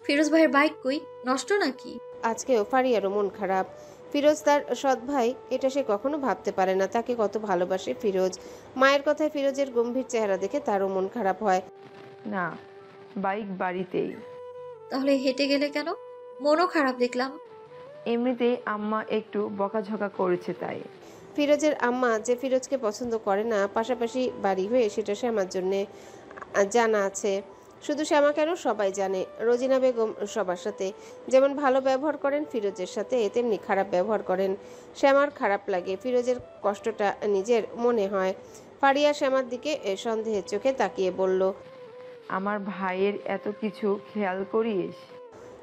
ফিরোজ ভাইয়ের বাইক কই, নষ্ট নাকি? আজকেও ফারিয়ারও মন খারাপ। ফিরোজ তার সৎ ভাই, এটা সে কখনো ভাবতে পারে না। তাকে কত ভালোবাসে ফিরোজ। মায়ের কথায় ফিরোজের গম্ভীর চেহারা দেখে তারও মন খারাপ হয়। না, বাইক বাড়িতেই। তাহলে হেঁটে গেলে কেন? মনও খারাপ দেখলাম। এমনিতেই আম্মা একটু বকাঝকা করেছে তাই। ফিরোজের আম্মা যে ফিরোজকে পছন্দ করে না, পাশাপাশি বাড়ি হয়ে, সেটা শ্যামার জন্যে জানা আছে। শুধু শ্যামা কেন, সবাই জানে। রোজিনা বেগম সবার সাথে যেমন ভালো ব্যবহার করেন ফিরোজের সাথে, তেমনি খারাপ ব্যবহার করেন। শ্যামার খারাপ লাগে, ফিরোজের কষ্টটা নিজের মনে হয়। ফারিয়া শ্যামার দিকে সন্দেহের চোখে তাকিয়ে বলল, আমার ভাইয়ের এত কিছু খেয়াল করিস?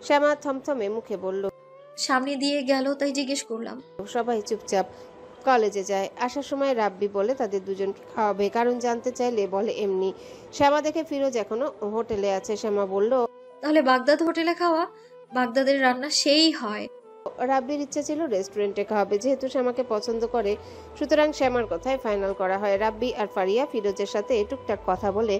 শ্যামা থমথমে মুখে বলল, সামনে দিয়ে গেল তাই জিজ্ঞেস করলাম। সবাই চুপচাপ। কলেজে যায়, আসার সময় রাব্বি বলে তাদের দুজনকে খাওয়াবে, কারণ জানতে চাইলে বলে এমনি। শ্যামা দেখে ফিরোজ এখনো হোটেলে আছে। শ্যামা বলল, তাহলে বাগদাদ হোটেলে খাওয়া? বাগদাদের রান্না সেই হয়। রাব্বির ইচ্ছা ছিল রেস্টুরেন্টে খাওয়াবে, যেহেতু শ্যামাকে পছন্দ করে, সুতরাং শ্যামার কথায় ফাইনাল করা হয়। রাব্বি আর ফারিয়া ফিরোজের সাথে টুকটাক কথা বলে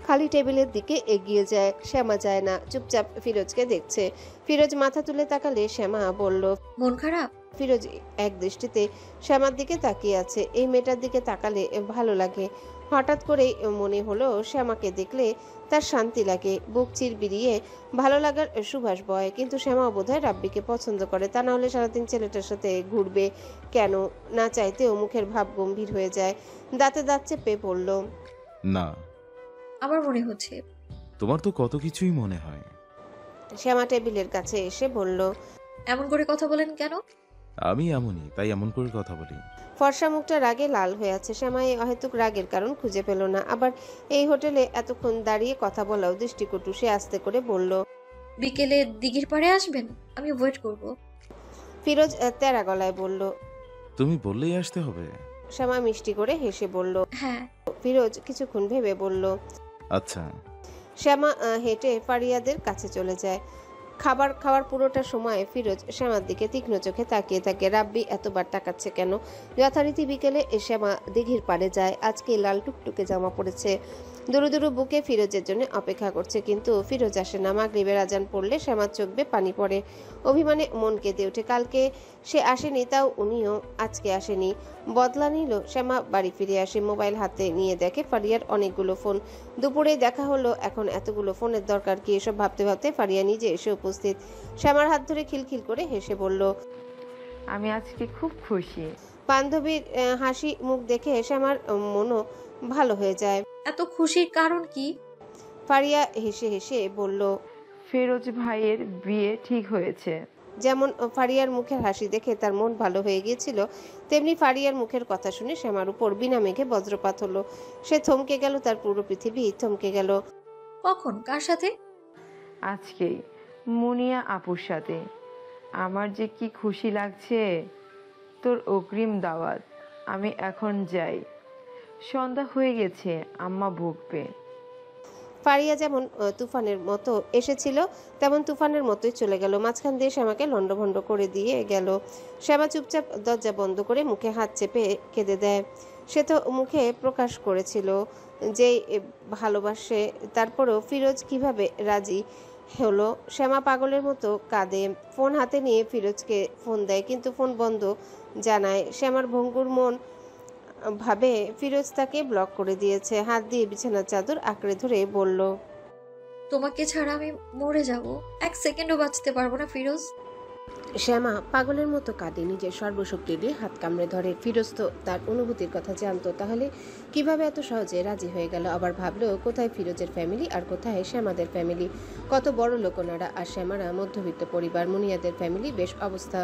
খালি টেবিলের দিকে এগিয়ে যায়। শ্যামা যায় না, চুপচাপ ফিরোজকে দেখছে। ফিরোজ মাথা তুলে তাকালে শ্যামা বলল, মন খারাপ? ফিরোজ এক দৃষ্টিতে শ্যামার দিকে তাকিয়ে আছে। এই মেয়েটার দিকে তাকালে ভালো লাগে। হঠাৎ করেই মনে হলো শ্যামাকে দেখলে তার শান্তি লাগে, বুক চিরবিরিয়ে ভালো লাগার সুবাস বয়। কিন্তু শ্যামা বোধহয় রাব্বিকে পছন্দ করে, তা না হলে সারাদিন ছেলেটার সাথে ঘুরবে কেন? না চাইতেও মুখের ভাব গম্ভীর হয়ে যায়। দাঁতে দাঁত চেপে পড়ল, না। আমার মনে হচ্ছে। তোমার তো কত কিছুই মনে হয়। শ্যামা টেবিলের কাছে এসে বলল, এমন করে কথা বলেন কেন? আমি এমনই, তাই এমন করে কথা বলি। ফর্সা মুখটা রাগে লাল হয়ে আছে। শ্যামা এই অহেতুক রাগের কারণ খুঁজে পেল না। আবার এই হোটেলে এতক্ষণ দাঁড়িয়ে কথা বলাও দৃষ্টিকটু। সে আস্তে করে বলল, বিকেলে দিঘির পাড়ে আসবেন, আমি ওয়েট করব। ফিরোজ তেরা গলায় বলল। তুমি বললেই আসতে হবে? শ্যামা মিষ্টি করে হেসে বলল। হ্যাঁ। ফিরোজ কিছুক্ষণ ভেবে বলল, আচ্ছা। শ্যামা হেঁটে ফারিয়াদের কাছে চলে যায়। খাবার খাওয়ার পুরোটা সময় ফিরোজ শ্যামার দিকে তীক্ষ্ণ চোখে তাকিয়ে থাকে। রাব্বি এতবার তাকাচ্ছে কেন? যথারীতি বিকেলে শ্যামা দিঘির পাড়ে যায়। আজকে লাল টুকটুকে জামা পড়েছে, দুরু দুরু বুকে ফিরোজের জন্য অপেক্ষা করছে, কিন্তু ফিরোজ আসে না। মাগরিবের আজান পড়লে শ্যামার চোখ বেয়ে পানি পড়ে। অভিমানে মন কেঁদে ওঠে। কালকে সে আসেনি, তাও উনিও আজকে আসেনি। বদলা নিল। শ্যামা বাড়ি ফিরে আসে, মোবাইল হাতে নিয়ে দেখে ফারিয়ার অনেকগুলো ফোন। দুপুরে দেখা হলো, এখন এতগুলো ফোনের দরকার কি? এসব ভাবতে ভাবতে ফারিয়া নিজে এসে উপস্থিত। শ্যামার হাত ধরে খিলখিল করে হেসে বলল, আমি আজকে খুব খুশি। বান্ধবীর হাসি মুখ দেখে শ্যামার মনও ভালো হয়ে যায়। এত খুশির কারণ কি? ফারিয়া হেসে হেসে বলল, ফিরোজ ভাইয়ের বিয়ে ঠিক হয়েছে। যেমন ফারিয়ার মুখের হাসি দেখে তার মন ভালো হয়ে গিয়েছিল, তেমনি ফারিয়ার মুখের কথা শুনে শ্যামার উপর বিনা মেঘে বজ্রপাত হলো। সে থমকে গেল, তার পুরো পৃথিবী থমকে গেল। কখন, কার সাথে? আজকেই মুনিয়া আপুর সাথে। আমার যে কি খুশি লাগছে। তোর অগ্রিম দাওয়াত। আমি এখন যাই, সন্ধ্যা হয়ে গেছে, আম্মা ভুগবে। ফারিয়া যেমন তুফানের মতো এসেছিল, তেমন তুফানের মতোই চলে গেল। মাঝখান দিয়ে শ্যামাকে লন্ডভন্ড করে দিয়ে গেল। শ্যামা চুপচাপ দরজা বন্ধ করে মুখে হাত চেপে কেঁদে দেয়। সে তো মুখে প্রকাশ করেছিল যে ভালোবাসে, তারপরও ফিরোজ কিভাবে রাজি হলো? শ্যামা পাগলের মতো কাঁদে। ফোন হাতে নিয়ে ফিরোজকে ফোন দেয়, কিন্তু ফোন বন্ধ জানায়। শ্যামার ভঙ্গুর মন ভাবে ফিরোজ তাকে ব্লক করে দিয়েছে। হাত দিয়ে বিছানার চাদর আঁকড়ে ধরে বলল, তোমাকে ছাড়া আমি মরে যাব, এক সেকেন্ডও বাঁচতে পারবো না ফিরোজ। শ্যামা পাগলের মতো কাঁদে, নিজের সর্বশক্তি দিয়ে হাত কামড়ে ধরে। ফিরোজ তো তার অনুভূতির কথা জানতো, তাহলে কিভাবে এত সহজে রাজি হয়ে গেল? আবার ভাবলো, কোথায় ফিরোজের ফ্যামিলি আর কোথায় শ্যামাদের ফ্যামিলি? কত বড় লোক ওনারা, আর শ্যামারা মধ্যবিত্ত পরিবার। মুনিয়াদের ফ্যামিলি বেশ অবস্থা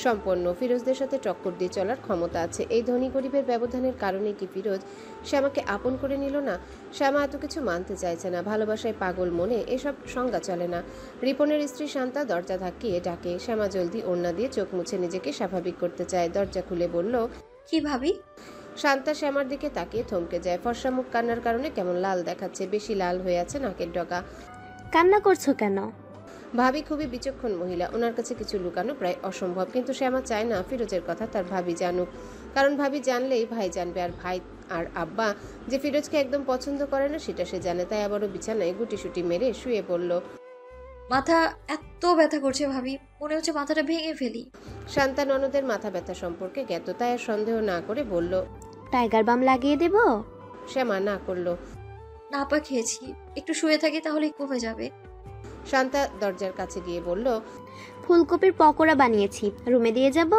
সম্পন্ন, ফিরোজদের সাথে টক্কর দিয়ে চলার ক্ষমতা আছে। এই ধনী গরিবের ব্যবধানের কারণে কি ফিরোজ শ্যামাকে আপন করে নিল না? শ্যামা এত কিছু মানতে চাইছে না। ভালোবাসায় পাগল মনে এসব সংজ্ঞা চলে না। রিপনের স্ত্রী শান্তা দরজা ধাক্কিয়ে ডাকে। শ্যামা জলদি ওড়না দিয়ে চোখ মুছে নিজেকে স্বাভাবিক করতে চায়। দরজা খুলে বলল, কি ভাবি? শান্তা শ্যামার দিকে তাকিয়ে থমকে যায়। ফর্সা মুখ কান্নার কারণে কেমন লাল দেখাচ্ছে, বেশি লাল হয়ে আছে নাকের ডগা। কান্না করছো কেন? ভাবি খুবই বিচক্ষণ মহিলা, ওনার কাছে কিছু লুকানো প্রায় অসম্ভব। কিন্তু শ্যামা চায় না ফিরোজের কথা তার ভাবি জানুক, কারণ ভাবি জানলেই ভাই জানবে, আর ভাই আর আব্বা যে ফিরোজকে একদম পছন্দ করে না সেটা সে জানে, তাই আবারও বিছানায় গুটিসুটি মেরে শুয়ে পড়ল। মাথা এত ব্যথা করছে ভাবি, মনে হচ্ছে মাথাটা ভেঙে ফেলি। শান্তা ননদের মাথা ব্যথা সম্পর্কে জ্ঞাত, তাই আর সন্দেহ না করে বলল। টাইগার বাম লাগিয়ে দেব? শ্যামা না করলো। নাপা খেয়েছি, একটু শুয়ে থাকি তাহলেই কমে যাবে। শান্তা দরজার কাছে গিয়ে বলল। ফুলকপির পকোড়া বানিয়েছি, রুমে দিয়ে যাব?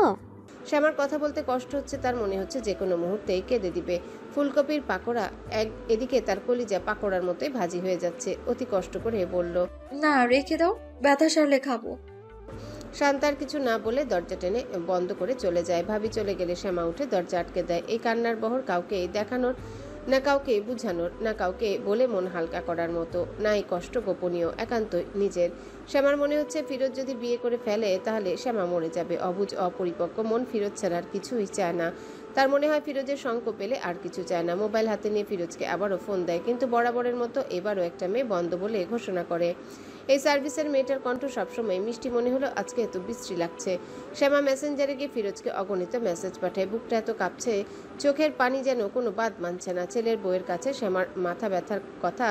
শ্যামার কথা বলতে কষ্ট হচ্ছে, তার মনে হচ্ছে যে কোনো মুহূর্তেই কেঁদে দিবে। ফুলকপির পাকোড়া এদিকে তার কলিজা পাকোড়ার মতোই ভাজি হয়ে যাচ্ছে। অতি কষ্ট করে বলল। না রেখে দাও, ব্যথা সারলে খাবো। শান্তার কিছু না বলে দরজা টেনে বন্ধ করে চলে যায়। ভাবি চলে গেলে শ্যামা উঠে দরজা আটকে দেয়। এই কান্নার বহর কাউকে দেখানোর না, কাউকে বুঝানোর না, কাউকে বলে মন হালকা করার মতো না। এই কষ্ট গোপনীয়, একান্ত নিজের। শ্যামার মনে হচ্ছে ফিরোজ যদি বিয়ে করে ফেলে তাহলে শ্যামা মরে যাবে। অবুঝ অপরিপক্ক মন ফিরোজ ছাড়া আর কিছুই চায় না। তার মনে হয় ফিরোজের সঙ্গ পেলে আর কিছু চায় না। মোবাইল হাতে নিয়ে ফিরোজকে আবারও ফোন দেয়, কিন্তু বরাবরের মতো এবারও একটা মেয়ে বন্ধ বলে ঘোষণা করে। এই সার্ভিসের মেয়েটার কণ্ঠ সবসময় মিষ্টি মনে হলো, আজকে এত বিশ্রী লাগছে। শ্যামা মেসেঞ্জারে গিয়ে ফিরোজকে অগণিত মেসেজ পাঠায়। বুকটা এত কাঁপছে, চোখের পানি যেন কোনো বাদ মানছে না। ছেলের বউয়ের কাছে শ্যামার মাথা ব্যথার কথা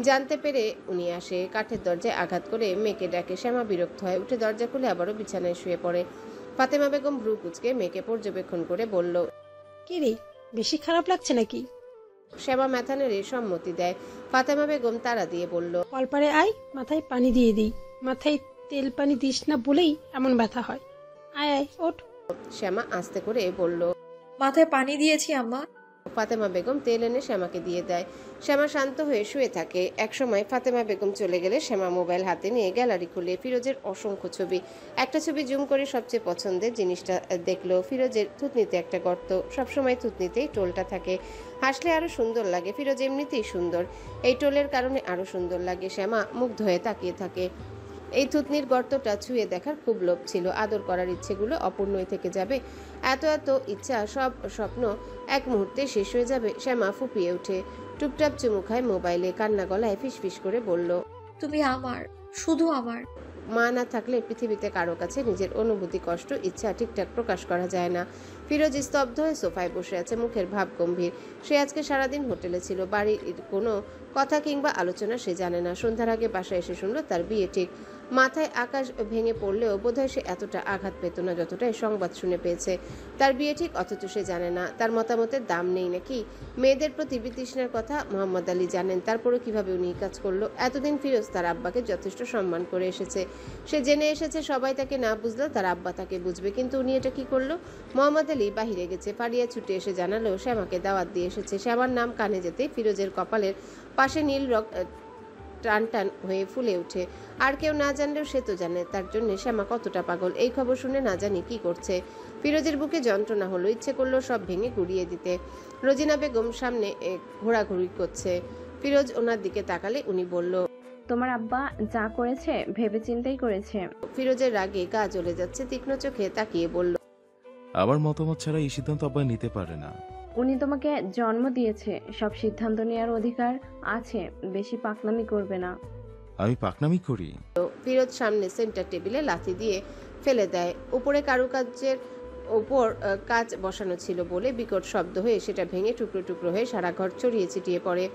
জানতে পেরে উনি আসে, কাঠের দরজায় আঘাত করে মেয়েকে ডাকে। শ্যামা বিরক্ত হয়, উঠে দরজা খুলে আবারও বিছানায় শুয়ে পড়ে। ফাতেমা বেগম ভ্রু কুঁচকে মেয়েকে পর্যবেক্ষণ করে বলল। কি রে, বেশি খারাপ লাগছে নাকি? শ্যামা মাথা নেড়ে সম্মতি দেয়। ফাতেমা বেগম তাড়া দিয়ে বলল। কলপারে আয়, মাথায় পানি দিয়ে দিই। মাথায় তেল পানি দিস না বলেই এমন ব্যথা হয়। আয় আয় ওঠ। শ্যামা আস্তে করে বলল। মাথায় পানি দিয়েছি আম্মা। ফাতেমা বেগম তেল এনে শ্যামাকে দিয়ে দেয়। শ্যামা শান্ত হয়ে শুয়ে থাকে। একসময় ফাতেমা বেগম চলে গেলে শ্যামা মোবাইল হাতে নিয়ে গ্যালারি খুলে ফিরোজের অসংখ্য ছবি। একটা ছবি জুম করে সবচেয়ে পছন্দের জিনিসটা দেখলো। ফিরোজের থুতনিতে একটা গর্ত, সবসময় থুতনিতেই টোলটা থাকে। হাসলে আরো সুন্দর লাগে, ফিরোজ এমনিতেই সুন্দর, এই টোলের কারণে আরো সুন্দর লাগে। শ্যামা মুগ্ধ হয়ে তাকিয়ে থাকে। এই থুতনির গর্তটা ছুঁয়ে দেখার খুব লোভ ছিল। আদর করার ইচ্ছেগুলো অপূর্ণই থেকে যাবে। এত এত ইচ্ছা, সব স্বপ্ন এক মুহূর্তে শেষ হয়ে যাবে। শ্যামা ফুপিয়ে ওঠে, টুপটাপ চুমু খায় মোবাইলে, কান্না গলায় ফিসফিস করে বলল। তুমি আমার, শুধু আমার। মা না থাকলে পৃথিবীতে কারো কাছে নিজের অনুভূতি, কষ্ট, ইচ্ছা ঠিকঠাক প্রকাশ করা যায় না। ফিরোজ স্তব্ধ হয়ে সোফায় বসে আছে, মুখের ভাব গম্ভীর। সে আজকে সারাদিন হোটেলে ছিল, বাড়ির কোনো কথা কিংবা আলোচনা সে জানে না। সন্ধ্যার আগে বাসায় এসে শুনল তার বিয়ে ঠিক। মাথায় আকাশ ভেঙে পড়লেও বোধহয় সে এতটা আঘাত পেত না যতটা এই সংবাদ শুনে পেয়েছে। তার বিয়ে ঠিক, অথচ সে জানে না তার মতামতের দাম নেই নাকি। মেয়েদের প্রতি বিতৃষ্ণার কথা মোহাম্মদ আলী জানেন, তারপরও কিভাবে উনি কাজ করলো। এতদিন ফিরোজ তার আব্বাকে যথেষ্ট সম্মান করে এসেছে। সে জেনে এসেছে সবাই তাকে না বুঝলেও তার আব্বা তাকে বুঝবে, কিন্তু উনি এটা কি করলো। মোহাম্মদ আলী বাহিরে গেছে, ফারিয়া ছুটে এসে জানালো শ্যামাকে দাওয়াত দিয়ে এসেছে। শ্যামার নাম কানে যেতে ফিরোজের কপালের পাশে নীল টান টান হয়ে ফুলে ওঠে। আর কেউ না জানলেও সে তো জানে তার জন্য শ্যামা কতটা পাগল। এই খবর শুনে না জানি কি করছে। ফিরোজের বুকে যন্ত্রণা হলো, ইচ্ছে করলো সব ভেঙে গুড়িয়ে দিতে। রোজিনা বেগম সামনে ঘোরাঘুরি করছে। ফিরোজ ওনার দিকে তাকালে উনি বলল। তোমার আব্বা যা করেছে ভেবে চিন্তাই করেছে। ফিরোজের রাগে গা জ্বলে যাচ্ছে, তীক্ষ্ণ চোখে তাকিয়ে বলল। আমার মতামত ছাড়া এই সিদ্ধান্ত আব্বা নিতে পারে না। উনি তোমাকে জন্ম দিয়েছে, সব সিদ্ধান্ত নেওয়ার অধিকার আছে। বেশি পাকনামি করবে না। আমি পাকনামি করি? ফিরোজ সামনে সেন্টার টেবিলে লাথি দিয়ে ফেলে দেয়। উপরে কারুকার্যের উপর কাজ বসানো ছিল বলে বিকট শব্দ হয়ে সেটা ভেঙে টুকরো টুকরো হয়ে সারা ঘর ছড়িয়ে ছিটিয়ে পড়ে।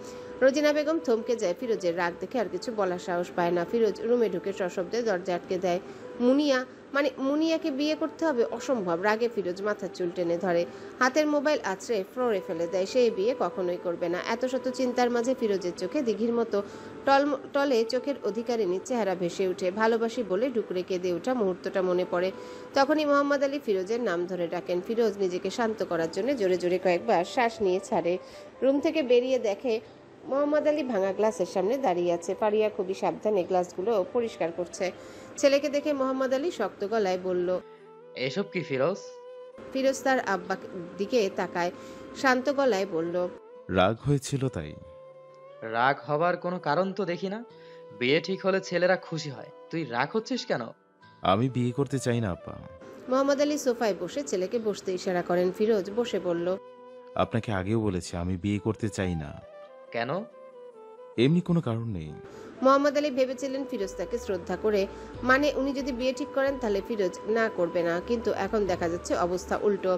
রোজিনা বেগম থমকে যায়, ফিরোজের রাগ দেখে আর কিছু বলার সাহস পায় না। ফিরোজ রুমে ঢুকে সশব্দে দরজা আটকে দেয়। মুনিয়াকে বিয়ে করতে হবে, অসম্ভব। রাগে ফিরোজ মাথার চুল টেনে ধরে, হাতের মোবাইল আছড়ে ফ্লোরে ফেলে দেয়। সে বিয়ে কখনোই করবে না। এত শত চিন্তার মাঝে ফিরোজের চোখে দিঘির মতো টলে চোখের অধিকারিণীর চেহারা ভেসে উঠে। ভালোবাসি বলে ডুকরে কেঁদে ওঠা মুহূর্তটা মনে পড়ে। তখনই মোহাম্মদ আলী ফিরোজের নাম ধরে ডাকেন। ফিরোজ নিজেকে শান্ত করার জন্য জোরে জোরে কয়েকবার শ্বাস নিয়ে ছাড়ে। রুম থেকে বেরিয়ে দেখে মোহাম্মদ আলী ভাঙা গ্লাসের সামনে দাঁড়িয়ে আছে। ফারিয়া খুবই সাবধানে গ্লাসগুলো পরিষ্কার করছে। ছেলেকে দেখে মোহাম্মদ আলী শক্ত গলায় বলল। এসব কি ফিরোজ? ফিরোজ তার আব্বার দিকে তাকায়, শান্ত গলায় বলল। রাগ হয়েছিল তাই। রাগ হবার কোনো কারণ তো দেখি না। বিয়ে ঠিক হলে ছেলেরা খুশি হয়, তুই রাগ হচ্ছিস কেন? আমি বিয়ে করতে চাই না আব্বা। মোহাম্মদ আলী সোফায় বসে ছেলেকে বসতে ইশারা করেন। ফিরোজ বসে বলল। আপনাকে আগেও বলেছি আমি বিয়ে করতে চাই না। কেন? এমনি কোনো কারণ নেই। মোহাম্মদ আলী ভেবেছিলেন ফিরোজ তাকে শ্রদ্ধা করে, মানে উনি যদি বিয়ে ঠিক করেন তাহলে ফিরোজ না করবে না, কিন্তু এখন দেখা যাচ্ছে অবস্থা উল্টো।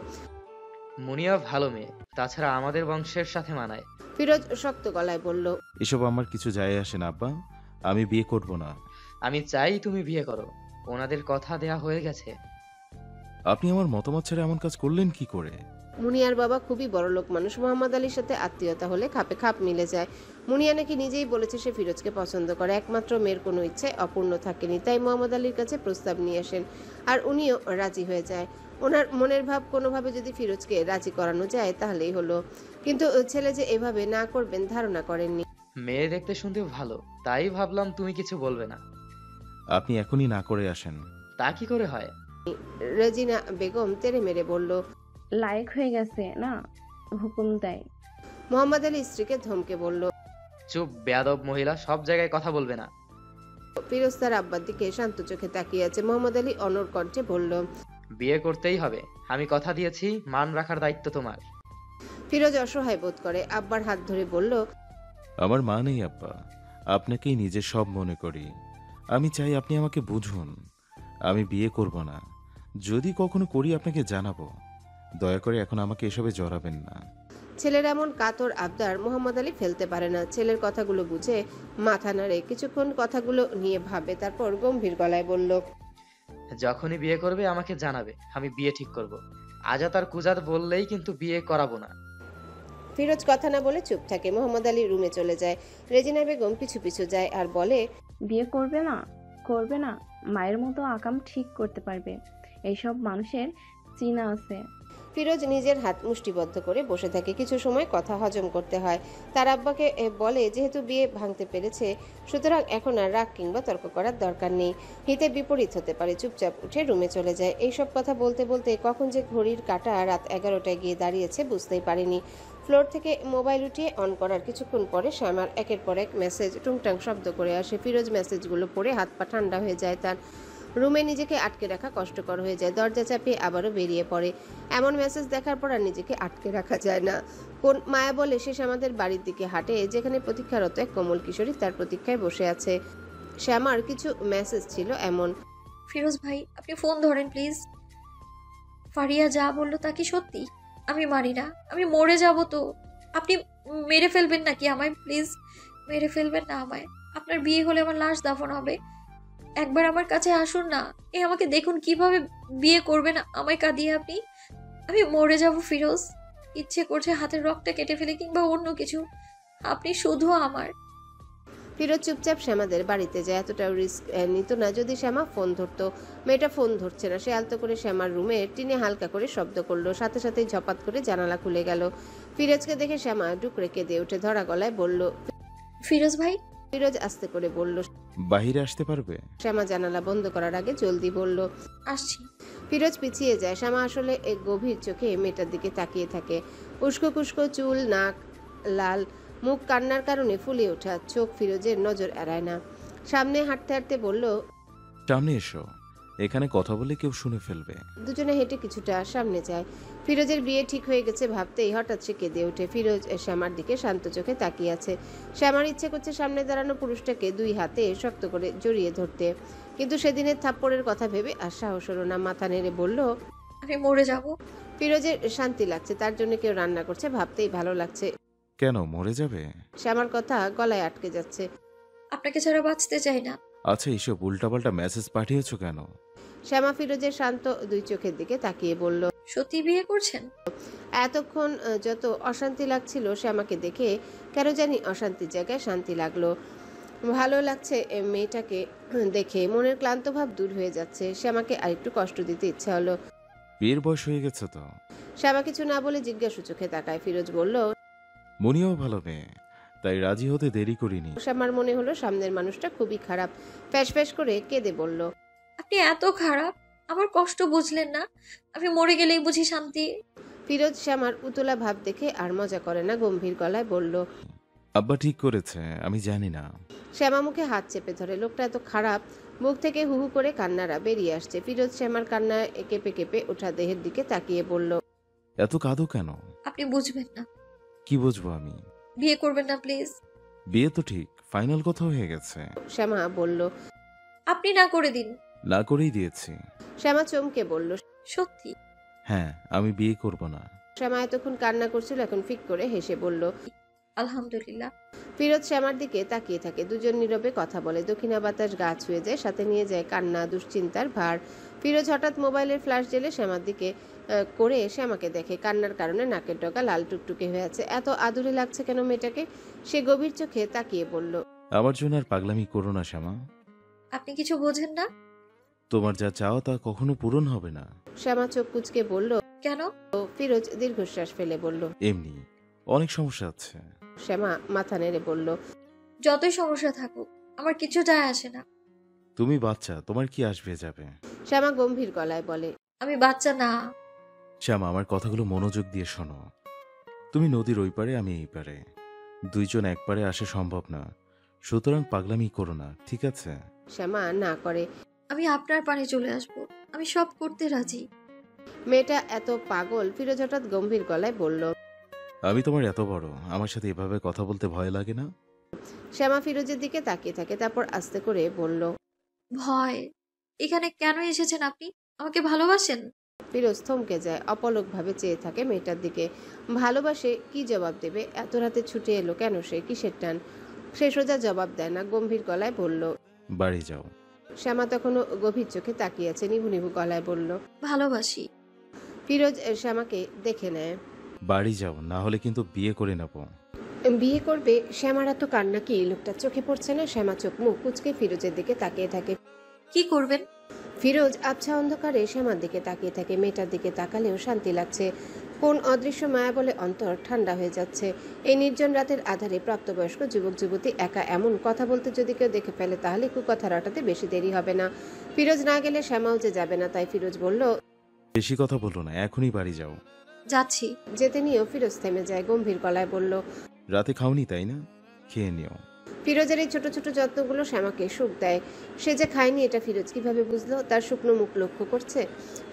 মুনিয়া ভালো মেয়ে, তাছাড়া আমাদের বংশের সাথে মানায়। ফিরোজ শক্ত গলায় বলল। এসব আমার কিছু যায় আসে না আব্বা, আমি বিয়ে করব না। আমি চাই তুমি বিয়ে করো, ওনাদের কথা দেয়া হয়ে গেছে। আপনি আমার মতামত ছাড়া এমন কাজ করলেন কি করে? মুনিয়ার বাবা খুবই বড়লোক মানুষ, মোহাম্মদ আলীর সাথে আত্মীয়তা হলে খাপে খাপ মিলে যায়। মুনিয়া নাকি নিজেই বলেছে সে ফিরোজকে পছন্দ করে, একমাত্র মেয়ের কোনো ইচ্ছে অপূর্ণ থাকেনি, তাই মোহাম্মদ আলীর কাছে প্রস্তাব নিয়ে আসেন আর উনিও রাজি হয়ে যায়। ওনার মনের ভাব কোনোভাবে যদি ফিরোজকে রাজি করানো যায় তাহলেই হলো, কিন্তু ছেলে যে এভাবে না করবেন ধারণা করেননি। মেয়ে দেখতে শুনতেও ভালো, তাই ভাবলাম তুমি কিছু বলবে না। আপনি এখনই না করে আসেন। তা কি করে হয়? রেজিনা বেগম তেড়ে মেরে বলল। লায়ক হয়ে গেছে না, হুকুম দেয়। মোহাম্মদ আলী স্ত্রীকে ধমকে বলল। চুপ বেয়াদব মহিলা, সব জায়গায় কথা বলবে না। ফিরোজ তার আব্বার দিকে শান্ত চোখে তাকিয়ে আছে। মোহাম্মদ আলী অনড় কণ্ঠে বলল। বিয়ে করতেই হবে, আমি কথা দিয়েছি, মান রাখার দায়িত্ব তোমার। ফিরোজ অসহায় বোধ করে আব্বার হাত ধরে বলল। আমার মা নেই আব্বা, আপনাকেই নিজের সব মনে করি। আমি চাই আপনি আমাকে বুঝুন। আমি বিয়ে করব না, যদি কখনো করি আপনাকে জানাবো। দয়া করে এখন আমাকে এসবে জড়াবেন না। ছেলের এমন কাতর আবদার মোহাম্মদ আলী ফেলতে পারে না। ছেলের কথাগুলো বুঝে মাথা নাড়ে, কিছুক্ষণ কথাগুলো নিয়ে ভাবে, তারপর গম্ভীর গলায় বলল। যখনই বিয়ে করবে আমাকে জানাবে, আমি বিয়ে ঠিক করব। আজাত আর কুজাত বললেই কিন্তু বিয়ে করাবো না। ফিরোজ কথা না বলে চুপ থাকে। মোহাম্মদ আলী রুমে চলে যায়। রেজিনা বেগম পিছু পিছু যায় আর বলে। বিয়ে করবে না, করবে না, মায়ের মতো আকাম ঠিক করতে পারবে, এইসব মানুষের চিনা আছে। ফিরোজ নিজের হাত মুষ্টিবদ্ধ করে বসে থাকে। কিছু সময় কথা হজম করতে হয়। তার আব্বাকে বলে যেহেতু বিয়ে ভাঙতে পেরেছে সুতরাং এখন আর রাগ কিংবা তর্ক করার দরকার নেই, হিতে বিপরীত হতে পারে। চুপচাপ উঠে রুমে চলে যায়। এইসব কথা বলতে বলতে কখন যে ঘড়ির কাঁটা রাত 11টায় গিয়ে দাঁড়িয়েছে বুঝতেই পারেনি। ফ্লোর থেকে মোবাইল উঠিয়ে অন করার কিছুক্ষণ পরে শ্যামার একের পর এক মেসেজ টুংটাং শব্দ করে আসে। ফিরোজ মেসেজগুলো পড়ে হাত পা ঠান্ডা হয়ে যায় তার। রুমে নিজেকে আটকে রাখা কষ্টকর হয়ে যায়। দরজা চাপিয়ে আবারও বেরিয়ে পড়ে। এমন মেসেজ দেখার পর আর নিজেকে আটকে রাখা যায় না। কোন মায়া বলে শেষ আমাদের বাড়ির দিকে হাঁটে, যেখানে প্রতীক্ষারত এক কোমল কিশোরী তার প্রতীক্ষায় বসে আছে। শ্যামার কিছু মেসেজ ছিল এমন। ফিরোজ ভাই, আপনি ফোন ধরেন প্লিজ। ফারিয়া যা বললো তা কি সত্যি? আমি মারি না, আমি মরে যাব তো। আপনি মেরে ফেলবেন নাকি আমায়? প্লিজ মেরে ফেলবেন না আমায়। আপনার বিয়ে হলে আমার লাশ দাফন হবে। একবার আমার কাছে আসুন না। আমাকে দেখুন কিভাবে বিয়ে করবেন আমায় কাঁদিয়ে আপনি। আমি মরে যাব ফিরোজ। ইচ্ছে করছে হাতের রক্তটা কেটে ফেলে কিংবা অন্য কিছু। আপনি শুধু আমার। ফিরোজ চুপচাপ শ্যামাদের বাড়িতে যায়। এতটাও রিস্ক নিত না যদি শ্যামা ফোন ধরতো। মেয়েটা ফোন ধরছে না। সে আলতো করে শ্যামার রুমে টিনে হালকা করে শব্দ করলো। সাথে সাথেই ঝপাত করে জানালা খুলে গেল। ফিরোজকে দেখে শ্যামা ডুকরে কেঁদে উঠে ধরা গলায় বলল। ফিরোজ ভাই। ফিরোজ আস্তে করে বলল। বাহিরে আসতে পারবে? শ্যামা জানালা বন্ধ করার আগে জলদি বলল। আসছি। ফিরোজ পিছিয়ে যায়। শ্যামা আসলে এক গভীর চোখে মেয়েটার দিকে তাকিয়ে থাকে। উস্কো কুস্কো চুল, নাক লাল, মুখ কান্নার কারণে ফুলে ওঠা। চোখ ফিরোজের নজর এড়ায় না। সামনে হাঁটতে হাঁটতে বলল। সামনে এসো, এখানে কথা বলে কেউ শুনে ফেলবে। দুজনে হেঁটে কিছুটা সামনে যায়। ফিরোজের বিয়ে ঠিক হয়ে গেছে ভাবতেই হঠাৎ সে কেঁদে ওঠে। ফিরোজ শ্যামার দিকে শান্ত চোখে তাকিয়ে আছে। শ্যামার ইচ্ছে করছে সামনে দাঁড়ানো পুরুষটাকে দুই হাতে শক্ত করে জড়িয়ে ধরতে, কিন্তু সেদিনের থাপ্পড়ের কথা ভেবে আর সাহস হলো না। মাথা নেড়ে বলল। আমি মরে যাব। ফিরোজের শান্তি লাগছে, তার জন্য কেউ রান্না করছে ভাবতেই ভালো লাগছে। কেন মরে যাবে? শ্যামার কথা গলায় আটকে যাচ্ছে। আপনাকে ছাড়া বাঁচতে চাই না। আচ্ছা, এইসব উল্টাপাল্টা মেসেজ পাঠিয়েছো কেন? শ্যামা ফিরোজের শান্ত দুই চোখের দিকে তাকিয়ে বলল। সত্যি বিয়ে করছেন? এতক্ষণ যত অশান্তি লাগছিল শ্যামাকে দেখে কেন জানি অশান্তির জায়গায় শান্তি লাগলো। ভালো লাগছে মেয়েটাকে দেখে। মনের ক্লান্ত ভাব দূর হয়ে যাচ্ছে। শ্যামাকে আরেকটু কষ্ট দিতে ইচ্ছা হলো। বিয়ের বয়স হয়ে গেছে তো? শ্যামা কিছু না বলে জিজ্ঞাসু চোখে তাকায়। ফিরোজ বলল। মনিও ভালো মেয়ে, তাই রাজি হতে দেরি করিনি। শ্যামার মনে হলো সামনের মানুষটা খুবই খারাপ। ফ্যাস ফ্যাস করে কেঁদে বলল। আপনি এত খারাপ, আমার কষ্ট বুঝলেন না? আমি মরে গেলেই বুঝি শান্তি। ফিরোজ শ্যামার উতলা ভাব দেখে আর মজা করে না, গম্ভীর গলায় বলল। আব্বা ঠিক করেছে, আমি জানি না। শ্যামা মুখে হাত চেপে ধরে। লোকটা এত খারাপ। মুখ থেকে হু হু করে কান্নারা বেরিয়ে আসছে। ফিরোজ শ্যামার কান্নায় কেঁপে কেঁপে ওঠা দেহের দিকে তাকিয়ে বলল। এত কাঁদো কেন? আপনি বুঝবেন না। কি বুঝবো আমি? বিয়ে করবেন না প্লিজ। বিয়ে তো ঠিক ফাইনাল কথা হয়ে গেছে। শ্যামা বলল। আপনি না করে দিন। না করেই দিয়েছি। শ্যামা চমকে বলল। সত্যি? হ্যাঁ, আমি বিয়ে করব না। শ্যামা এতক্ষণ কান্না করছিল, এখন ফিক করে হেসে বলল। আলহামদুলিল্লাহ। ফিরোজ শ্যামার দিকে তাকিয়ে থাকে। দুজন নীরবে কথা বলে। দক্ষিণা বাতাস গা ছুঁয়ে যায়, সাথে নিয়ে যায় কান্না, দুশ্চিন্তার ভার। ফিরোজ হঠাৎ মোবাইলের ফ্ল্যাশ জেলে শ্যামার দিকে করে শ্যামাকে দেখে। কান্নার কারণে নাকের ডগা লাল টুকটুকে হয়ে আছে। এত আদুরে লাগছে কেন মেয়েটাকে? সে গভীর চোখে তাকিয়ে বলল। আমার জন্য আর পাগলামি করো না শ্যামা। আপনি কিছু বোঝেন না? তোমার যা চাও তা কখনো পূরণ হবে না। শ্যামা চোখ কুঁচকে বলল। কেন? ফিরোজ দীর্ঘশ্বাস ফেলে বলল। এমনি অনেক সমস্যা আছে। শ্যামা মাথা নেড়ে বলল। যতই সমস্যা থাকুক আমার কিছু যায় আসে না। তুমি বাচ্চা, তোমার কি আসবে যাবে? শ্যামা গম্ভীর গলায় বলে। আমি বাচ্চা না। শ্যামা, আমার কথাগুলো মনোযোগ দিয়ে শোনো। তুমি নদীর ওই পারে, আমি এই পারে, দুইজন এক পারে আসা সম্ভব না। সুতরাং পাগলামি করো না, ঠিক আছে? শ্যামা না করে। আমি আপনার পানে চলে আসব, আমি সব করতে রাজি। মেয়েটা এত পাগল? ফিরোজ হঠাৎ গম্ভীর গলায় বলল। আমি তোমার এত বড়, আমার সাথে এভাবে কথা বলতে ভয় লাগে না? শ্যামা ফিরোজের দিকে তাকিয়ে থাকে, তারপর আস্তে করে বলল। ভয়? এখানে কেন এসেছেন আপনি? আমাকে ভালোবাসেন? ফিরোজ থমকে যায়, অপলক ভাবে চেয়ে থাকে মেয়েটার দিকে। ভালোবাসে? কি জবাব দেবে? এত রাতে ছুটে এলো কেন সে? কিসের টান? সে সোজা জবাব দেয় না, গম্ভীর গলায় বলল। বাড়ি যাও। শ্যামা তখনও গভীর চোখে তাকিয়ে আছে, নিভু নিভু গলায় বলল। ভালোবাসি। ফিরোজ শ্যামাকে দেখে নেয়। বাড়ি যাও, না হলে কিন্তু বিয়ে করে নেব। বিয়ে করবে? শ্যামার এত কান্না কি লোকটা চোখে পড়ছে না? শ্যামা চোখ মুখ কুচকে ফিরোজের দিকে তাকিয়ে থাকে। কি করবেন? ফিরোজ আবছা অন্ধকারে শ্যামার দিকে তাকিয়ে থাকে। মেয়েটার দিকে তাকালেও শান্তি লাগছে। কোন অদৃশ্য মায়া বলে অন্তর ঠান্ডা হয়ে যাচ্ছে। এই নির্জন রাতের আধারে প্রাপ্তবয়স্ক যুবক যুবতী একা এমন কথা বলতে যদি কেউ দেখে ফেলে, তাহলে কুকথা রটাতে বেশি দেরি হবে না। ফিরোজ না গেলে শ্যামাও যে যাবে না, তাই ফিরোজ বলল। বেশি কথা বলো না, এখনই বাড়ি যাও। যাচ্ছি। যেতে নিয়েও ফিরোজ থেমে যায়, গম্ভীর গলায় বলল। রাতে খাওনি তাই না? খেয়ে নিও। ফিরোজের এই ছোট ছোট যত্নগুলো শ্যামাকে সুখ দেয়। সে যে খায়নি এটা ফিরোজ কিভাবে বুঝলো? তার শুকনো মুখ লক্ষ্য করছে।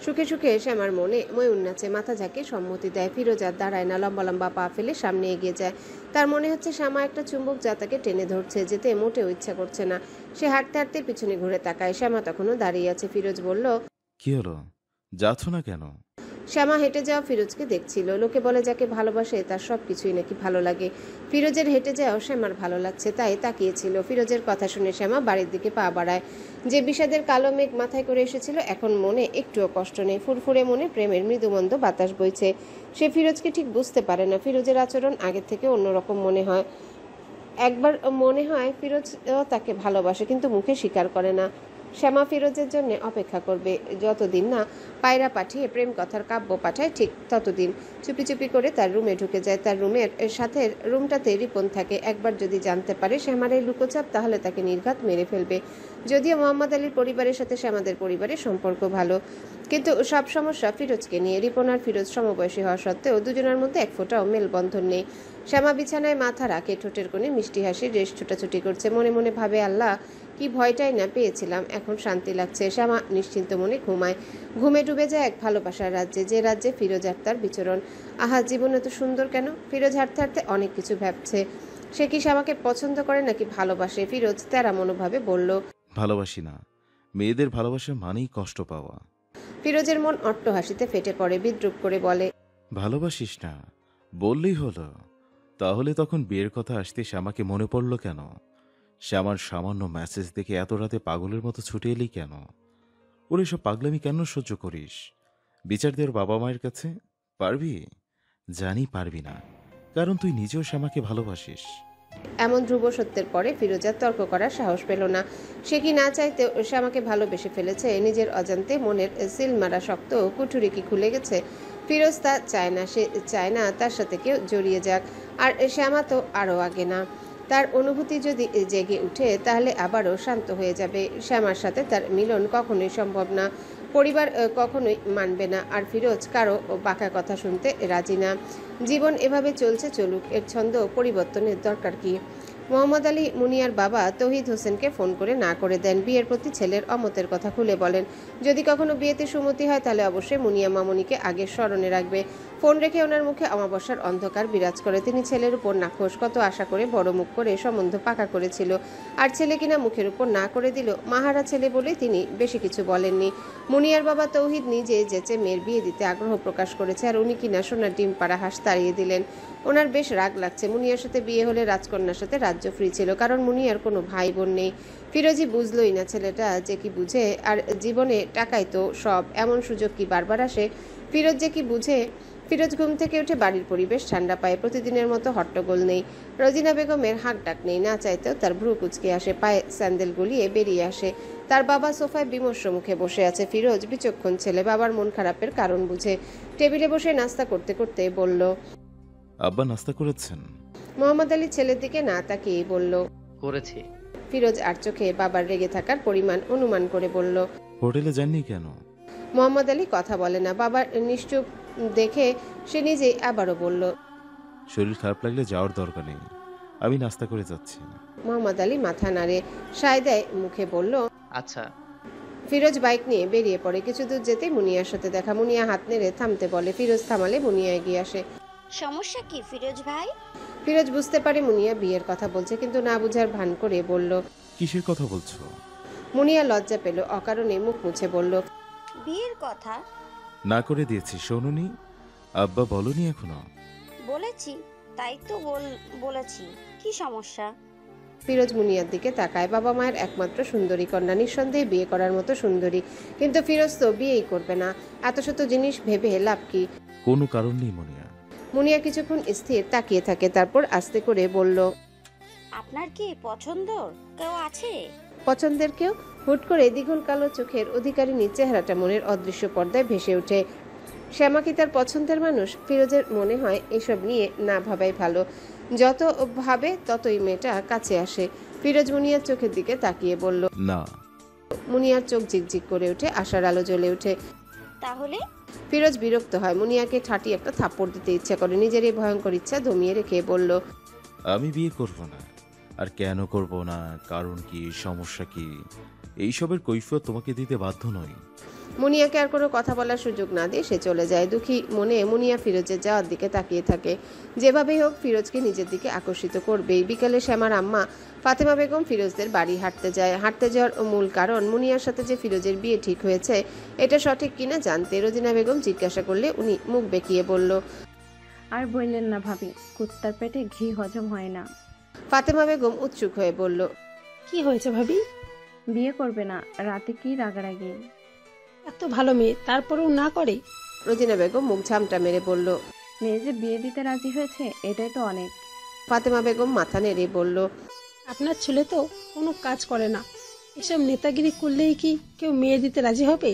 সুখে সুখে শ্যামার মনে ময়ূর নাচে, মাথা ঝাঁকে সম্মতি দেয়। ফিরোজ আর দাঁড়ায় না, লম্বা লম্বা পা ফেলে সামনে এগিয়ে যায়। তার মনে হচ্ছে শ্যামা একটা চুম্বক, যা তাকে টেনে ধরছে। যেতে মোটেও ইচ্ছা করছে না। সে হাঁটতে হাঁটতে পিছনে ঘুরে তাকায়। শ্যামা তখনও দাঁড়িয়ে আছে। ফিরোজ বলল। কি হলো, যাচ্ছ না কেন? শ্যামা হেঁটে যাওয়া ফিরোজকে দেখছিল। লোকে বলে যাকে ভালোবাসে তার সবকিছুই নাকি ভালো লাগে। ফিরোজের হেঁটে যাওয়া শ্যামার ভালো লাগছে, তাই তাকিয়েছিল। ফিরোজের কথা শুনে শ্যামা বাড়ির দিকে পা বাড়ায়। যে বিষাদের কালো মেঘ মাথায় করে এসেছিল, এখন মনে একটুও কষ্ট নেই। ফুরফুরে মনে প্রেমের মৃদুমন্দ বাতাস বইছে। সে ফিরোজকে ঠিক বুঝতে পারে না। ফিরোজের আচরণ আগের থেকে অন্যরকম মনে হয়। একবার মনে হয় ফিরোজ তাকে ভালোবাসে, কিন্তু মুখে স্বীকার করে না। শ্যামা ফিরোজের জন্য অপেক্ষা করবে, যতদিন না পায়রা পাঠিয়ে প্রেম কথার কাব্য পাঠায়, ঠিক ততদিন। চুপি চুপি করে তার রুমে ঢুকে যায়। তার রুমের সাথে রুমটাতে রিপন থাকে। একবার যদি জানতে পারে শ্যামার এই লুকোচাপ, তাহলে তাকে নির্ঘাত মেরে ফেলবে। যদিও মোহাম্মদ আলীর পরিবারের সাথে শ্যামাদের পরিবারের সম্পর্ক ভালো, কিন্তু সব সমস্যা ফিরোজকে নিয়ে। রিপন আর ফিরোজ সমবয়সী হওয়া সত্ত্বেও দুজনের মধ্যে এক ফোঁটাও মেলবন্ধন নেই। শ্যামা বিছানায় মাথা রাখে, ঠোঁটের কোণে মিষ্টি হাসি, রেশ ছুটাছুটি করছে। মনে মনে ভাবে, আল্লাহ, কি ভয়টাই না পেয়েছিলাম, এখন শান্তি লাগছে। শ্যামা নিশ্চিন্ত মনে ঘুমায়। ঘুমে ডুবে যায় এক ভালোবাসার রাজ্যে, যে রাজ্যে ফিরোজ আর তার বিচরণ। আহা, জীবন এত সুন্দর কেন? ফিরোজ হাঁটতে হাঁটতে অনেক কিছু ভাবছে। সে কি শ্যামাকে পছন্দ করে নাকি ভালোবাসে? ফিরোজ তেরা মনোভাবে বলল। ভালোবাসি না। মেয়েদের ভালোবাসা মানেই কষ্ট পাওয়া। ফিরোজের মন অট্ট হাসিতে ফেটে পড়ে, বিদ্রুপ করে বলে। ভালোবাসিস না বললেই হলো। তাহলে তখন বিয়ের কথা আসতে শ্যামাকে মনে পড়লো কেন? শ্যামার সামান্য মেসেজ দেখে এত রাতে পাগলের মতো ছুটে এলি কেন? ওর এসব পাগলামি কেন সহ্য করিস? বিচার দেওয়ার বাবা মায়ের কাছে পারবি? জানি পারবি না, কারণ তুই নিজেও শ্যামাকে ভালোবাসিস। এমন ধ্রুব সত্যের পরে ফিরোজ আর তর্ক করার সাহস পেল না। সে কি না চাইতেও শ্যামাকে ভালোবেসে ফেলেছে? নিজের অজান্তে মনের সিল মারা শক্ত কুঠুরি কি খুলে গেছে? ফিরোজ তা চায় না। সে চায় না তার সাথে কেউ জড়িয়ে যাক। আর শ্যামা তো আরও আগে না। তার অনুভূতি যদি জেগে উঠে, তাহলে আবারও শান্ত হয়ে যাবে। শ্যামার সাথে তার মিলন কখনোই সম্ভব না। পরিবার কখনোই মানবে না। আর ফিরোজ কারো বাঁকা কথা শুনতে রাজি না। জীবন এভাবে চলছে, চলুক। এর ছন্দ পরিবর্তনের দরকার কি? মোহাম্মদ আলী মুনিয়ার বাবা তৌহিদ হোসেনকে ফোন করে না করে দেন। বিয়ের প্রতি ছেলের অমতের কথা খুলে বলেন, যদি কখনো বিয়েতে সুমতি হয় তাহলে অবশ্যই মুনিয়া মামুনিকে আগে স্মরণে রাখবে। ফোন রেখে ওনার মুখে অমাবস্যার অন্ধকার বিরাজ করে। তিনি ছেলের উপর নাখোশ, কত আশা করে বড় মুখ করে সম্বন্ধ পাকা করেছিল, আর ছেলে কিনা মুখের উপর না করে দিল। মাহারা ছেলে বলে তিনি বেশি কিছু বলেননি। মুনিয়ার বাবা তৌহিদ নিজে যেচে মেয়ের বিয়ে দিতে আগ্রহ প্রকাশ করেছে, আর উনি কিনা সোনার ডিম পাড়া হাঁস তাড়িয়ে দিলেন। ওনার বেশ রাগ লাগছে। মুনিয়ার সাথে বিয়ে হলে রাজকন্যার সাথে রাজ্য ফ্রি ছিল, কারণ মুনিয়ার কোনো ভাই বোন নেই। ফিরোজই বুঝলই না ছেলেটা যে কি বুঝে, আর জীবনে টাকাই তো সব, এমন সুযোগ কি বারবার আসে? ফিরোজ যে কি বুঝে। ফিরোজ ঘুম থেকে উঠে বাড়ির পরিবেশ ঠান্ডা পায়। প্রতিদিনের মতো হট্টগোল নেই, রোজিনা বেগমের হাঁক ডাক নেই, না চাইতেও তার ভ্রু কুচকে আসে, পায়ে স্যান্ডেল গলিয়ে বেরিয়ে আসে। তার বাবা সোফায় বিমর্ষ মুখে বসে আছে। ফিরোজ বিচক্ষণ ছেলে, বাবার মন খারাপের কারণ বুঝে। টেবিলে বসে নাস্তা করতে করতে বলল, আব্বা নাস্তা করেছেন? মোহাম্মদ আলী ছেলের দিকে না তাকিয়ে বলল, করেছি। ফিরোজ আর চোখে বাবার রেগে থাকার পরিমাণ অনুমান করে বলল। হোটেলে যাননি কেন? মোহাম্মদ আলী কথা বলে না। বাবার নিশ্চুপ দেখে সে নিজেই আবারও বলল, শরীর খারাপ লাগলে যাওয়ার দরকার নেই, আমি নাস্তা করে যাচ্ছি। মোহাম্মদ আলী মাথা নাড়ে, সায় দেয়, মুখে বলল, আচ্ছা। ফিরোজ বাইক নিয়ে বেরিয়ে পড়ে। কিছু দূর যেতে মুনিয়ার সাথে দেখা। মুনিয়া হাত নেড়ে থামতে বলে। ফিরোজ থামালে মুনিয়া এগিয়ে আসে। সমস্যা কি ফিরোজ ভাই? ফিরোজ বুঝতে পারে মুনিয়া বিয়ের কথা বলছে, কিন্তু না বুঝার ভান করে বলল, কিসের কথা বলছো? মুনিয়া লজ্জা পেল, অকারণে মুখ মুছে বলল, বিয়ের কথা না করে দিয়েছি, শোনোনি? আব্বা বলনি এখনো? বলেছি, তাই তো বলেছি। কি সমস্যা? ফিরোজ মুনিয়ার দিকে তাকায়। বাবা মায়ের একমাত্র সুন্দরী কন্যা, নিঃসন্দেহে বিয়ে করার মতো সুন্দরী, কিন্তু ফিরোজ তো বিয়েই করবে না। এত শত জিনিস ভেবে লাভ কি? কোনো কারণ নেই মুনিয়া। মুনিয়া কিছুক্ষণ স্থির তাকিয়ে থাকে, তারপর আস্তে করে বলল, আপনার কি পছন্দর কেউ আছে? পছন্দের কেউ? হুট করে দ্বিগুণ কালো চোখের অধিকারিণীর চেহারাটা মনের অদৃশ্য পর্দায় ভেসে ওঠে। শ্যামা কি তার পছন্দের মানুষ? ফিরোজের মনে হয় এসব নিয়ে না ভাবাই ভালো। যত ভাবে ততই মেয়েটা কাছে আসে। ফিরোজ মুনিয়ার চোখের দিকে তাকিয়ে বলল, না। মুনিয়ার চোখ জিকজিক করে ওঠে, আশার আলো জ্বলে ওঠে। তাহলে? ফিরোজ বিরক্ত হয়। মুনিয়াকে ঠাটি একটা থাপ্পড় দিতে ইচ্ছা করে, নিজের এই ভয়ঙ্কর ইচ্ছা দমিয়ে রেখে বলল, আমি বিয়ে করব না। আর কেন করব না, কারণ কি, সমস্যা কি, এইসবের কৈফিয়ত তোমাকে দিতে বাধ্য নই। মুনিয়াকে আর কোনো কথা বলার সুযোগ না দিয়ে সে চলে যায়। দুঃখী মনে মুনিয়া ফিরোজের যাওয়ার দিকে তাকিয়ে থাকে। যেভাবেই হোক ফিরোজকে নিজের দিকে আকর্ষিত করবেই। বিকেলে শ্যামার আম্মা ফাতেমা বেগম ফিরোজদের বাড়ি হাঁটতে যায়। হাঁটতে যাওয়ার মূল কারণ মুনিয়ার সাথে যে ফিরোজের বিয়ে ঠিক হয়েছে এটা সঠিক কিনা জানতে। রোজিনা বেগম জিজ্ঞাসা করলে উনি মুখ বেঁকিয়ে বলল, আর বললেন না ভাবি, কুত্তার পেটে ঘি হজম হয় না। ফাতেমা বেগম উৎসুক হয়ে বলল, কি হয়েছে ভাবি? বিয়ে করবে না, রাতে কি রাগারাগি? এত ভালো মেয়ে তারপরেও না করে? রোজিনা বেগম মুখ ঝামটা মেরে বলল। মেয়ে যে বিয়ে দিতে রাজি হয়েছে এটাই তো অনেক। ফাতেমা বেগম মাথা নেড়ে বলল, আপনার ছেলে তো কোনো কাজ করে না, এসব নেতাগিরি করলেই কি কেউ মেয়ে দিতে রাজি হবে?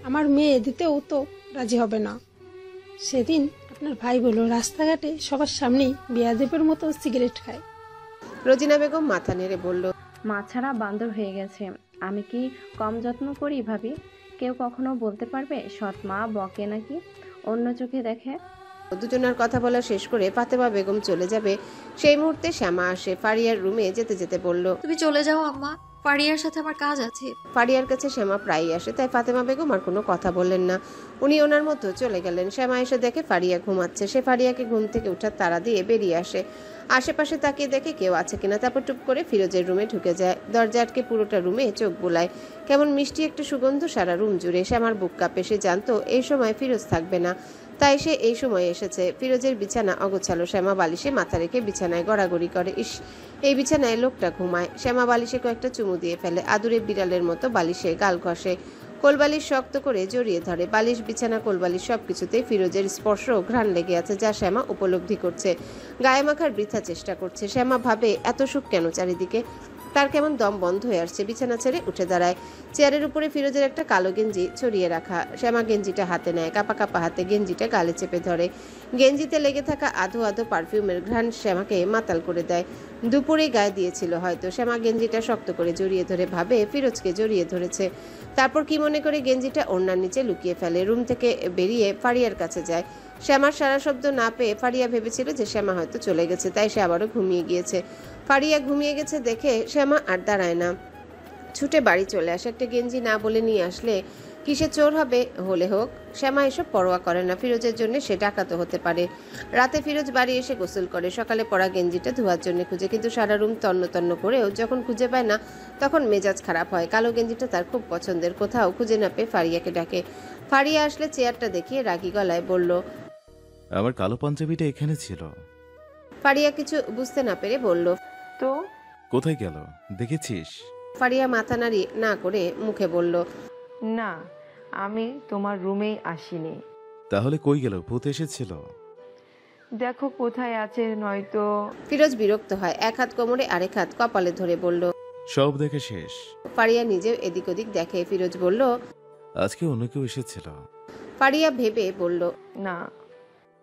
আমার মেয়ে দিতেও তো রাজি হবে না। সেদিন আপনার ভাই বলল রাস্তাঘাটে সবার সামনেই বেয়াদবের মতো সিগারেট খায়। রোজিনা বেগম মাথা নেড়ে বলল, মা ছাড়া বান্দর হয়ে গেছে। আমি কি কম যত্ন করি ভাবি? কেউ কখনো বলতে পারবে সৎ মা বকে নাকি অন্য চোখে দেখে? দুজনের কথা বলা শেষ করে ফাতেমা বেগম চলে যাবে, সেই মুহূর্তে শ্যামা আসে। ফারিয়ার রুমে যেতে যেতে বলল, তুমি চলে যাও আম্মা, ফারিয়ার সাথে আমার কাজ আছে। ফারিয়ার কাছে শ্যামা প্রায়ই আসে, তাই ফাতেমা বেগম আর কোনো কথা বললেন না। উনি ওনার মতো চলে গেলেন। শ্যামা এসে দেখে ফারিয়া ঘুমাচ্ছে। সে ফারিয়াকে ঘুম থেকে উঠার তাড়া দিয়ে বেরিয়ে আসে। আশেপাশে তাকিয়ে দেখে কেউ আছে কিনা, তারপর টুপ করে ফিরোজের রুমে ঢুকে যায়। দরজা আটকে পুরোটা রুমে চোখ বুলায়। কেমন মিষ্টি একটা সুগন্ধ সারা রুম জুড়ে। শ্যামার বুক কাঁপে। সে জানতো এই সময় ফিরোজ থাকবে না, তাই সে এই সময় এসেছে। ফিরোজের বিছানা অগোছালো। শ্যামা বালিশে মাথা রেখে বিছানায় গড়াগড়ি করে। ইস, এই বিছানায় লোকটা ঘুমায়। শ্যামা বালিশে কয়েকটা চুমু দিয়ে ফেলে। আদুরে বিড়ালের মতো বালিশে গাল ঘষে। কোলবালিশ শক্ত করে জড়িয়ে ধরে। বালিশ, বিছানা, কোলবালিশ সবকিছুতেই ফিরোজের স্পর্শ ও ঘ্রাণ লেগে আছে, যা শ্যামা উপলব্ধি করছে। গায়ে মাখার বৃথা চেষ্টা করছে। শ্যামা ভাবে এত সুখ কেন চারিদিকে। তার কেমন দম বন্ধ হয়ে আসছে। বিছানা ছেড়ে উঠে দাঁড়ায়। চেয়ারের উপরে ফিরোজের একটা কালো গেঞ্জি ছড়িয়ে রাখা। শ্যামা গেঞ্জিটা হাতে নেয়। কাপা কাপা হাতে গেঞ্জিটা গালে চেপে ধরে। গেঞ্জিতে লেগে থাকা আধো আধো পারফিউমের ঘ্রাণ শ্যামাকে মাতাল করে দেয়। দুপুরে গায়ে দিয়েছিল হয়তো। শ্যামা গেঞ্জিটা শক্ত করে জড়িয়ে ধরে ভাবে ফিরোজকে জড়িয়ে ধরেছে। তারপর কি মনে করে গেঞ্জিটা ওড়নার নিচে লুকিয়ে ফেলে। রুম থেকে বেরিয়ে ফারিয়ার কাছে যায়। শ্যামার সারা শব্দ না পেয়ে ফারিয়া ভেবেছিল যে শ্যামা হয়তো চলে গেছে, তাই সে আবারও ঘুমিয়ে গিয়েছে। ফারিয়া ঘুমিয়ে গেছে দেখে শ্যামা আর দাঁড়ায় না, ছুটে বাড়ি চলে আসে। একটা গেঞ্জি না বলে নিয়ে আসলে কিসে চোর হবে, হলে হোক। শ্যামা এসব পরোয়া করে না, ফিরোজের জন্য সে ডাকাতও হতে পারে। রাতে ফিরোজ বাড়ি এসে গোসল করে, সকালে পরা গেঞ্জিটা ধোয়ার জন্য খুঁজে, কিন্তু সারা রুম তন্ন তন্ন করেও যখন খুঁজে পায় না তখন মেজাজ খারাপ হয়। কালো গেঞ্জিটা তার খুব পছন্দের, কোথাও খুঁজে না পেয়ে ফারিয়াকে ডাকে। ফারিয়া আসলে চেয়ারটা দেখিয়ে রাগী গলায় বলল। আমার কালো পাঞ্জাবিটা এখানে ছিল। ফারিয়া কিছু বুঝতে না পেরে বলল। তো কোথায় গেল দেখেছিস? ফারিয়া মাথা নাড়ি না করে মুখে বলল। না, আমি তোমার রুমেই আসিনি। তাহলে কই গেল? ভূত এসেছিল? দেখো কোথায় আছে, নয়তো। ফিরোজ বিরক্ত হয়, এক হাত কোমরে আরেক হাত কপালে ধরে বলল। সব দেখে শেষ। ফারিয়া নিজেও এদিক ওদিক দেখে। ফিরোজ বলল। আজকে অন্য কেউ এসেছিল। ফারিয়া ভেবে বলল। না,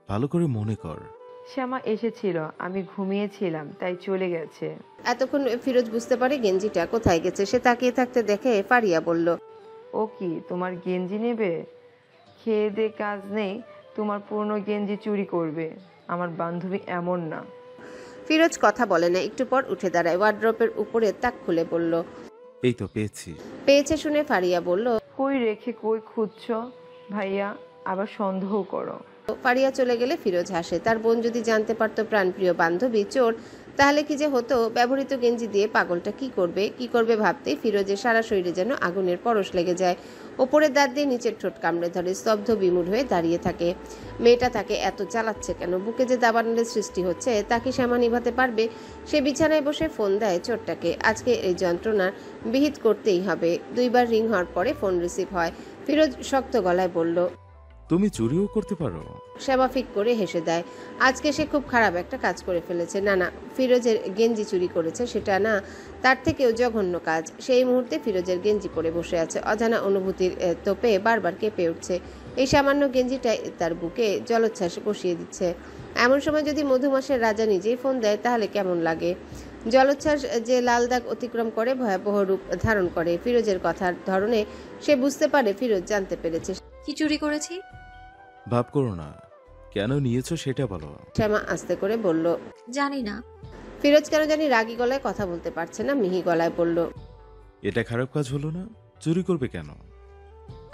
ভালো করে মনে কর। শ্যামা এসেছিল, আমি ঘুমিয়েছিলাম তাই চলে গেছে। এতক্ষণ ফিরোজ বুঝতে পারে গেঞ্জিটা কোথায় গেছে। সে তাকিয়ে থাকতে দেখে ফারিয়া বলল। ও কি তোমার গেঞ্জি নেবে? খেয়ে দে কাজ নেই, তোমার পুরনো গেঞ্জি চুরি করবে? আমার বান্ধবী এমন না। ফিরোজ কথা বলে না, একটু পর উঠে দাঁড়ায়, ওয়ার্ড্রপের উপরে তাক খুলে বলল। এই তো পেয়েছি। পেয়েছে শুনে ফারিয়া বলল। কই রেখে কই খুঁজছ ভাইয়া, আবার সন্দেহ করো? ফারিয়া চলে গেলে ফিরোজ হাসে। তার বোন যদি জানতে পারতো প্রাণপ্রিয় বান্ধবী চোর, তাহলে কি যে হতো। ব্যবহৃত গেঞ্জি দিয়ে পাগলটা কি করবে ভাবতেই ফিরোজের সারা শরীরে যেন আগুনের পরশ লেগে যায়। ওপরের দাঁত দিয়ে নিচের ঠোঁট কামড়ে ধরে, স্তব্ধ বিমূঢ় হয়ে দাঁড়িয়ে থাকে। মেয়েটা তাকে এত জ্বালাচ্ছে কেন? বুকে যে দাবানলের সৃষ্টি হচ্ছে তা কি শ্যামা নিভাতে পারবে? সে বিছানায় বসে ফোন দেয় চোরটাকে। আজকে এই যন্ত্রণার বিহিত করতেই হবে। 2 বার রিং হওয়ার পরে ফোন রিসিভ হয়। ফিরোজ শক্ত গলায় বলল। তুমি চুরিও করতে পারো? শ্যামা ফিক করে হেসে দেয়। আজকে সে খুব খারাপ একটা কাজ করে ফেলেছে। না, ফিরোজের গেঞ্জি চুরি করেছে সেটা না, তার থেকেও জঘন্য কাজ। সেই মুহূর্তে ফিরোজের গেঞ্জি পরে বসে আছে, অজানা অনুভূতির তোপে বারবার কেঁপে উঠছে। এই সামান্য গেঞ্জিটাই তার বুকে জলোচ্ছ্বাস বসিয়ে দিচ্ছে। এমন সময় যদি মধুমাসের রাজা নিজেই ফোন দেয় তাহলে কেমন লাগে? জলোচ্ছ্বাস যে লাল দাগ অতিক্রম করে ভয়াবহ রূপ ধারণ করে। ফিরোজের কথার ধরনে সে বুঝতে পারে ফিরোজ জানতে পেরেছে। কি চুরি করেছি? ভাব করো না, কেন নিয়েছো সেটা বলো। শ্যামা আস্তে করে বলল। জানি না। ফিরোজ কেন জানি রাগী গলায় কথা বলতে পারছে না, মিহি গলায় বলল। এটা খারাপ কাজ হলো না? চুরি করবে কেন?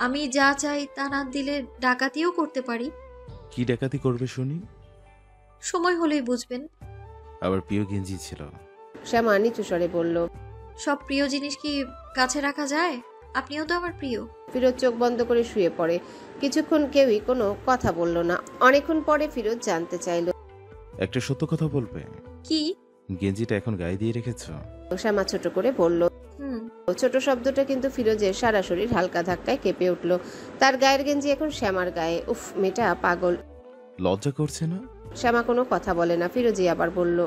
আমি যা চাই তা না দিলে ডাকাতিও করতে পারি। কি ডাকাতি করবে শুনি? সময় হলেই বুঝবেন। আবার প্রিয় গেঞ্জি ছিল। শ্যামা নিচু স্বরে বলল। সব প্রিয় জিনিস কি কাছে রাখা যায়? আপনিও তো আমার প্রিয়। ফিরোজ চোখ বন্ধ করে শুয়ে পড়ে। কিছুক্ষণ কেউই কোনো কথা বলল না। অনেকক্ষণ পরে ফিরোজ জানতে চাইল। একটা সত্য কথা বলবে? কি? গেঞ্জিটা এখন গায়ে দিয়ে রেখেছো? শ্যামা ছোট করে বলল। হুম। ছোট শব্দটা কিন্তু ফিরোজের সারা শরীর হালকা ধাক্কায় কেঁপে উঠল। তার গায়ের গেঞ্জি এখন শ্যামার গায়ে। উফ, মেয়েটা পাগল। লজ্জা করছে না? শ্যামা কোনো কথা বলে না। ফিরোজই আবার বলল।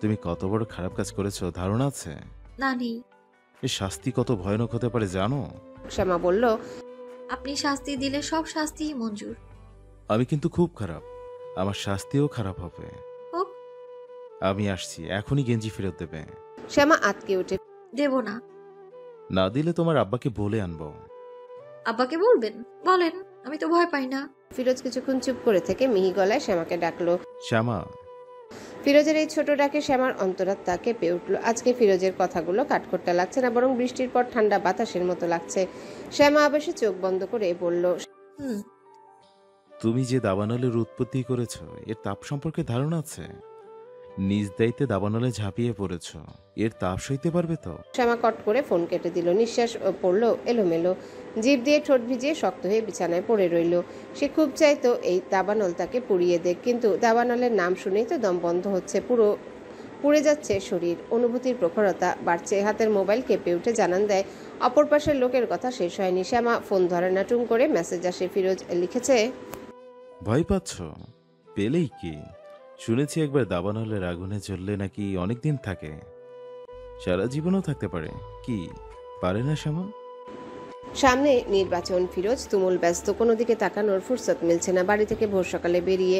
তুমি কত বড় খারাপ কাজ করেছো ধারণা আছে? না নেই। এর শাস্তি কত ভয়ানক হতে পারে জানো? শ্যামা বলল। আপনি শাস্তি দিলে সব শাস্তিই মঞ্জুর। আমি কিন্তু খুব খারাপ, আমার শাস্তিও খারাপ হবে। হোক। আমি আসছি, এখনই গেঞ্জি ফেরত দেবে। শ্যামা আটকে উঠে। দেব না। না দিলে তোমার আব্বাকে বলে আনবো। আব্বাকে বলবেন? বলেন, আমি তো ভয় পাই না। ফিরোজ কিছুক্ষণ চুপ করে থেকে মিহি গলায় শ্যামাকে ডাকলো। শ্যামা। ফিরোজের এই ছোট ডাকে শ্যামার অন্তরাত্মা কেঁপে উঠল। আজকে ফিরোজের কথাগুলো কাঠখোট্টা লাগছে না, বরং বৃষ্টির পর ঠান্ডা বাতাসের মতো লাগছে। শ্যামা আবেশে চোখ বন্ধ করে বলল। হুম। তুমি যে দাবানলের উৎপত্তি করেছো এর তাপ সম্পর্কে ধারণা আছে? নিজ দায়িত্বে দাবানলে ঝাঁপিয়ে পড়েছো, এর তাপ সইতে পারবে তো? শ্যামা কট করে ফোন কেটে দিল। নিঃশ্বাস পড়ল এলোমেলো। জিভ দিয়ে ঠোঁট ভিজিয়ে শক্ত হয়ে বিছানায় পড়ে রইল। সে খুব চাইতো এই দাবানল তাকে পুড়িয়ে দেখ, কিন্তু দাবানলের নাম শুনেই তো দম বন্ধ হচ্ছে। পুড়ে যাচ্ছে শরীর। অনুভূতির প্রখরতা বাড়ছে। হাতের মোবাইল কেঁপে উঠে জানান দেয় অপর পাশের লোকের কথা শেষ হয়নি। শ্যামা ফোন ধরে না। টুং করে মেসেজ আসে। ফিরোজ লিখেছে। ভয় পাচ্ছ? পেলেই কি? শুনেছি একবার দাবানলের আগুনে জ্বললে নাকি অনেকদিন থাকে, সারা জীবনও থাকতে পারে। কি পারে না শ্যামা? সামনে নির্বাচন, ফিরোজ তুমুল ব্যস্ত, কোনো দিকে তাকানোর ফুরসত মিলছে না। বাড়ি থেকে ভোর সকালে বেরিয়ে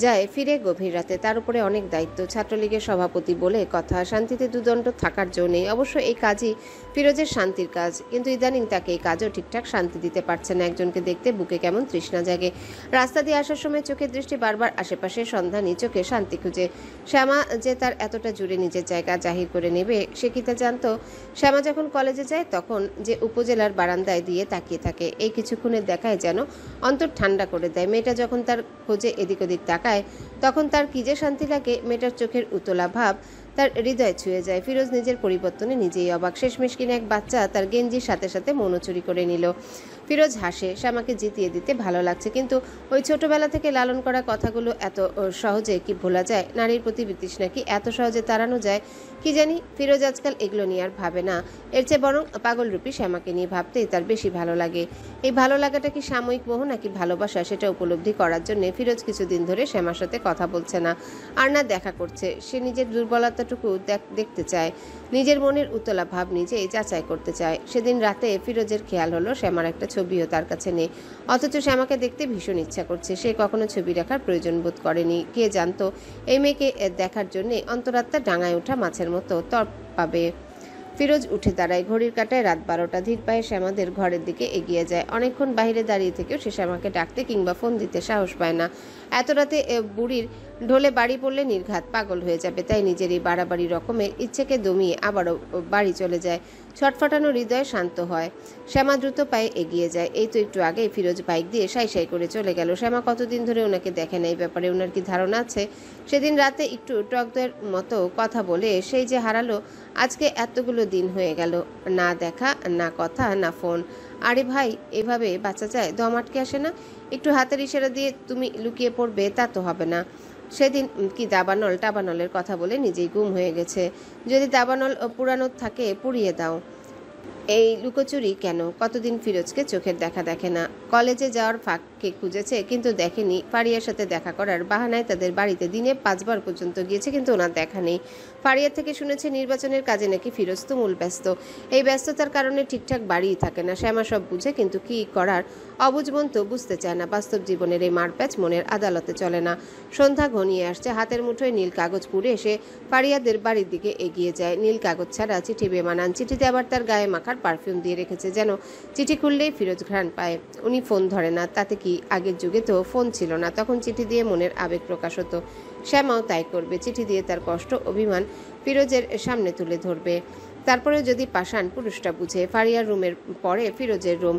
যায়, ফিরে গভীর রাতে। তার উপরে অনেক দায়িত্ব, ছাত্রলীগের সভাপতি বলে কথা, শান্তিতে দুদণ্ড থাকার জো নেই। অবশ্য এই কাজই ফিরোজের শান্তির কাজ, কিন্তু ইদানিং তাকে এই কাজও ঠিকঠাক শান্তি দিতে পারছে না। একজনকে দেখতে বুকে কেমন তৃষ্ণা জাগে। রাস্তা দিয়ে আসার সময় চোখের দৃষ্টি বারবার আশেপাশে সন্ধানী, চোখে শান্তি খুঁজে। শ্যামা যে তার এতটা জুড়ে নিজের জায়গা জাহির করে নেবে সে কি তা জানতো? শ্যামা যখন কলেজে যায় তখন যে উপজেলার বারান্দায় দিয়ে তাকিয়ে থাকে, এই কিছুক্ষণের দেখায় যেন অন্তর ঠান্ডা করে দেয়। মেয়েটা যখন তার খোঁজে এদিক ওদিক তাকায় তখন তার কি যে শান্তি লাগে। মেয়েটার চোখের উতলা ভাব তার হৃদয় ছুঁয়ে যায়। ফিরোজ নিজের পরিবর্তনে নিজেই অবাক। শেষমেশ কিনা এক বাচ্চা তার গেঞ্জির সাথে সাথে মনও চুরি করে নিল। ফিরোজ হাসে, শ্যামাকে জিতিয়ে দিতে ভালো লাগছে, কিন্তু ওই ছোটবেলা থেকে লালন করা কথাগুলো এত সহজে কি ভোলা যায়? নারীর প্রতি বিতৃষ্ণা কি এত সহজে তাড়ানো যায়? কি জানি, ফিরোজ আজকাল এগুলো নিয়ে আর ভাবে না। এর চেয়ে বরং পাগলরূপী শ্যামাকে নিয়ে ভাবতেই তার বেশি ভালো লাগে। এই ভালো লাগাটা কি সাময়িক মোহ নাকি ভালোবাসা, সেটা উপলব্ধি করার জন্য ফিরোজ কিছুদিন ধরে শ্যামার সাথে কথা বলছে না, আর না দেখা করছে। সে নিজের দুর্বলতাটুকু দেখতে চায়, নিজের মনের উতলা ভাব নিজেই যাচাই করতে চায়। সেদিন রাতে ফিরোজের খেয়াল হলো শ্যামার একটা ছবিও তার কাছে নেই, অথচ শ্যামাকে দেখতে ভীষণ ইচ্ছা করছে। সে কখনো ছবি রাখার প্রয়োজন বোধ করেনি। কে জানতো এই মেয়েকে দেখার জন্যে অন্তরাত্মা ডাঙায় ওঠা মাছের মতো তর পাবে। ফিরোজ উঠে দাঁড়ায়, ঘড়ির কাঁটায় রাত 12টা। ধীর পায়ে শ্যামাদের ঘরের দিকে এগিয়ে যায়। অনেকক্ষণ বাইরে দাঁড়িয়ে থেকেও সে শ্যামাকে ডাকতে কিংবা ফোন দিতে সাহস পায় না। এত রাতে বুড়ির ঢোলে বাড়ি পড়লে নির্ঘাত পাগল হয়ে যাবে, তাই নিজের এই বাড়াবাড়ি রকমের ইচ্ছেকে দমিয়ে আবারও বাড়ি চলে যায়। ছটফটানো হৃদয় শান্ত হয়। শ্যামা দ্রুত পায়ে এগিয়ে যায়। এই তো একটু আগেই ফিরোজ বাইক দিয়ে সাই সাই করে চলে গেল। শ্যামা কতদিন ধরে ওনাকে দেখে না, এই ব্যাপারে ওনার কি ধারণা আছে? সেদিন রাতে একটু টকদের মতো কথা বলে সেই যে হারালো, আজকে এতগুলো দিন হয়ে গেল, না দেখা, না কথা, না ফোন। আরে ভাই, এভাবে বাঁচা যায়? দম আটকে আসে না? একটু হাতের ইশারা দিয়ে তুমি লুকিয়ে পড়বে, তা তো হবে না। সেদিন কি দাবানল টাবানলের কথা বলে নিজেই গুম হয়ে গেছে। যদি দাবানল পুরানো থাকে পুড়িয়ে দাও। এই লুকোচুরি কেন? কতদিন ফিরোজকে চোখের দেখা দেখে না। কলেজে যাওয়ার ফাঁককে খুঁজেছে কিন্তু দেখেনি। ফারিয়ার সাথে দেখা করার বাহানায় তাদের বাড়িতে দিনে 5 বার পর্যন্ত গিয়েছে, কিন্তু ওনার দেখা নেই। ফারিয়া থেকে শুনেছে নির্বাচনের কাজে নাকি ফিরোজ তুমুল ব্যস্ত। এই ব্যস্ততার কারণে ঠিকঠাক বাড়িই থাকে না। শ্যামা সব বুঝে, কিন্তু কি করার? অবুঝ মন তো বুঝতে চায় না। বাস্তব জীবনের এই মারপ্যাচ মনের আদালতে চলে না। সন্ধ্যা ঘনিয়ে আসছে। হাতের মুঠোয় নীল কাগজ পুড়ে এসে ফারিয়াদের বাড়ির দিকে এগিয়ে যায়। নীল কাগজ ছাড়া চিঠি বেমানান। চিঠিতে আবার তার গায়ে মাখার পারফিউম দিয়ে রেখেছে, যেন চিঠি খুললেই ফিরোজ ঘ্রাণ পায়। উনি ফোন ধরে না, তাতে কি? আগের যুগে তো ফোন ছিল না, তখন চিঠি দিয়ে মনের আবেগ প্রকাশ হতো। শ্যামাও তাই করবে, চিঠি দিয়ে তার কষ্ট অভিমান ফিরোজের সামনে তুলে ধরবে। তারপরে যদি পাষাণ পুরুষটা বুঝে। ফারিয়ার রুমের পরে ফিরোজের রুম।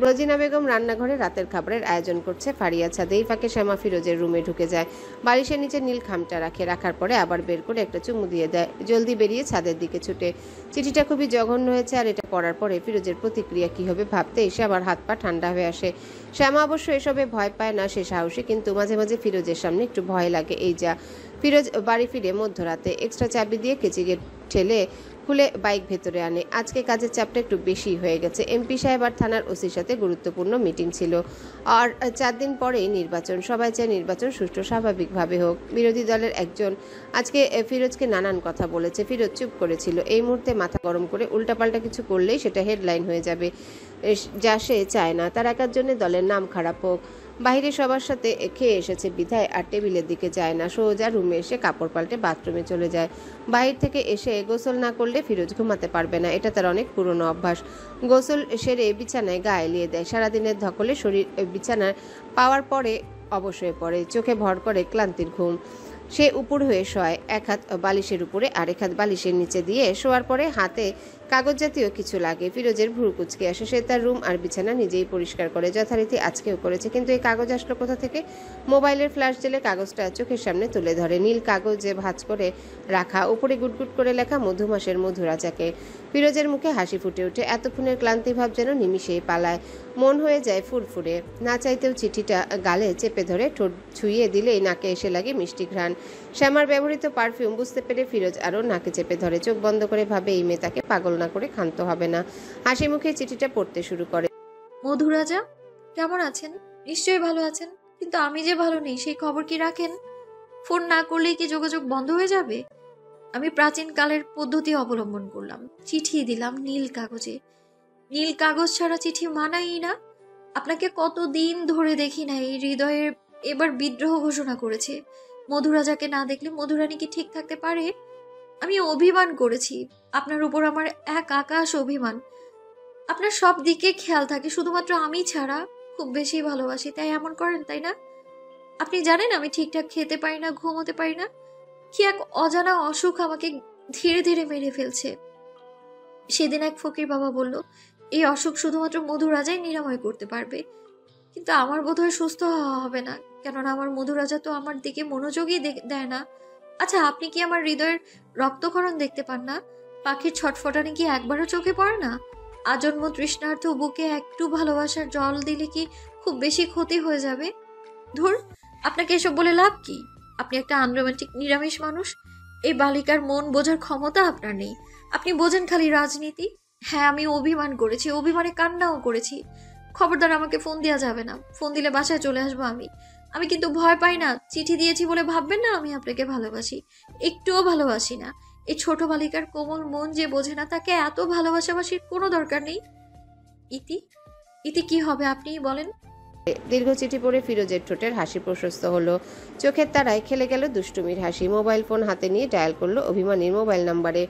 রোজিনা বেগম রান্নাঘরে রাতের খাবারের আয়োজন করছে। ফারিয়া ছাদে। এই ফাঁকে শ্যামা ফিরোজের রুমে ঢুকে যায়। বালিশের নিচে নীল খামটা রাখার পরে আবার বের করে একটা চুমু দিয়ে দেয়। জলদি বেরিয়ে ছাদের দিকে ছুটে। চিঠিটা খুবই জঘন্য হয়েছে, আর এটা পড়ার পরে ফিরোজের প্রতিক্রিয়া কি হবে ভাবতে শ্যামার হাত পা ঠান্ডা হয়ে আসে। শ্যামা অবশ্য এসবে ভয় পায় না, সে সাহসী, কিন্তু মাঝে মাঝে ফিরোজের সামনে একটু ভয় লাগে। এই যা। ফিরোজ বাড়ি ফিরে মধ্যরাতে এক্সট্রা চাবি দিয়ে কেচি গেট ঠেলে খুলে বাইক ভেতরে আনে। আজকে কাজের চাপটা একটু বেশি হয়ে গেছে। এমপি সাহেব আর থানার ওসির সাথে গুরুত্বপূর্ণ মিটিং ছিল, আর 4 দিন পরেই নির্বাচন। সবাই চায় নির্বাচন সুষ্ঠু স্বাভাবিকভাবে হোক। বিরোধী দলের একজন আজকে ফিরোজকে নানান কথা বলেছে। ফিরোজ চুপ করেছিল। এই মুহূর্তে মাথা গরম করে উল্টাপাল্টা কিছু করলেই সেটা হেডলাইন হয়ে যাবে, যা সে চায় না। তার একার জন্য দলের নাম খারাপ হোক। বাইরে সবার সাথে খেয়ে এসেছে বিধায় আর টেবিলের দিকে যায় না। সোজা রুমে এসে কাপড় পাল্টে বাথরুমে চলে যায়। বাইরে থেকে এসে গোসল না করলে ফিরোজ ঘুমাতে পারবে না, এটা তার অনেক পুরনো অভ্যাস। গোসল সেরে বিছানায় গা এলিয়ে দেয়। সারাদিনের ধকলে শরীর বিছানায় পাওয়ার পরে অবশ্যই পড়ে। চোখে ভর করে ক্লান্তির ঘুম। সে উপর হয়ে শোয়, এক হাত বালিশের উপরে আর এক হাত বালিশের নিচে দিয়ে। শোয়ার পরে হাতে কাগজ জাতীয় কিছু লাগে। ফিরোজের ভ্রু কুচকে আসে। সে তার রুম আর বিছানা নিজেই পরিষ্কার করে, যথারীতি আজকেও করেছে, কিন্তু এই কাগজ আসলো কোথা থেকে? মোবাইলের ফ্ল্যাশ জেলে কাগজটা চোখের সামনে তুলে ধরে। নীল কাগজে ভাঁজ করে রাখা, উপরে গুটগুট করে লেখা মধুমাসের মধুরাজাকে। ফিরোজের মুখে হাসি ফুটে ওঠে। এতক্ষণের ক্লান্তি ভাব যেন নিমিষেই পালায়। মন হয়ে যায় ফুরফুরে। না চাইতেও চিঠিটা গালে চেপে ধরে ঠোঁট ছুঁয়ে দিলেই নাকে এসে লাগে মিষ্টি ঘ্রাণ। শ্যামার ব্যবহৃত পারফিউম। বুঝতে পেরে ফিরোজ আরও নাকে চেপে ধরে। চোখ বন্ধ করে ভাবে এই মেয়ে তাকে পাগল না করে ক্ষান্ত হবে না। হাসি মুখে চিঠিটা পড়তে শুরু করে। মধুরাজা, কেমন আছেন? নিশ্চয়ই ভালো আছেন, কিন্তু আমি যে ভালো নেই সেই খবর কি রাখেন? ফোন না করলেই কি যোগাযোগ বন্ধ হয়ে যাবে? আমি প্রাচীন কালের পদ্ধতি অবলম্বন করলাম, চিঠি দিলাম নীল কাগজে। নীল কাগজ ছাড়া চিঠি মানাই না। আপনাকে কতদিন ধরে দেখি না, এই হৃদয়ের এবার বিদ্রোহ ঘোষণা করেছে। মধুরাজাকে না দেখলে মধুরানী কি ঠিক থাকতে পারে? আমি অভিমান করেছি, আপনার উপর আমার এক আকাশ অভিমান। আপনার সব দিকে খেয়াল থাকে, শুধুমাত্র আমি ছাড়া। খুব বেশি ভালোবাসি, তাই এমন করেন, তাই না? আপনি জানেন আমি ঠিকঠাক খেতে পারি না, ঘুমোতে পারি না। কি এক অজানা অসুখ আমাকে ধীরে ধীরে মেরে ফেলছে। সেদিন এক ফকির বাবা বলল, এই অসুখ শুধুমাত্র মধুরাজাই নিরাময় করতে পারবে। কিন্তু আমার বোধহয় সুস্থ হওয়া হবে না, কেননা আমার মধুরাজা তো আমার দিকে মনোযোগই দেয় না। আচ্ছা, আপনি কি আমার হৃদয়ের রক্তক্ষরণ দেখতে পান না? পাখির ছটফটানি কি একবারও চোখে পড়ে না? আজন্ম তৃষ্ণার্থ বুকে একটু ভালোবাসার জল দিলে কি খুব বেশি ক্ষতি হয়ে যাবে? ধুর, আপনাকে এসব বলে লাভ কি? আপনি একটা আনরোমান্টিক নিরামিষ মানুষ। এই বালিকার মন বোঝার ক্ষমতা আপনার নেই। আপনি বোঝেন খালি রাজনীতি। হ্যাঁ, আমি অভিমান করেছি, অভিমানে কান্নাও করেছি। খবরদার আমাকে ফোন দেওয়া যাবে না। ফোন দিলে বাসায় চলে আসবো আমি। আমি কিন্তু ভয় পাই না। চিঠি দিয়েছি বলে ভাববেন না আমি আপনাকে ভালোবাসি। একটুও ভালোবাসি না। এই ছোট বালিকার কোমল মন যে বোঝে না, তাকে এত ভালোবাসাবাসির কোনো দরকার নেই। ইতি ইতি কি হবে আপনিই বলেন? দীর্ঘ চিঠি পড়ে ফিরোজের ঠোঁটের হাসি প্রশস্ত হলো। চোখের তারায় খেলে গেল দুষ্টুমির হাসি। মোবাইল ফোন হাতে নিয়ে ডায়াল করলো অভিমানীর মোবাইল নাম্বারে।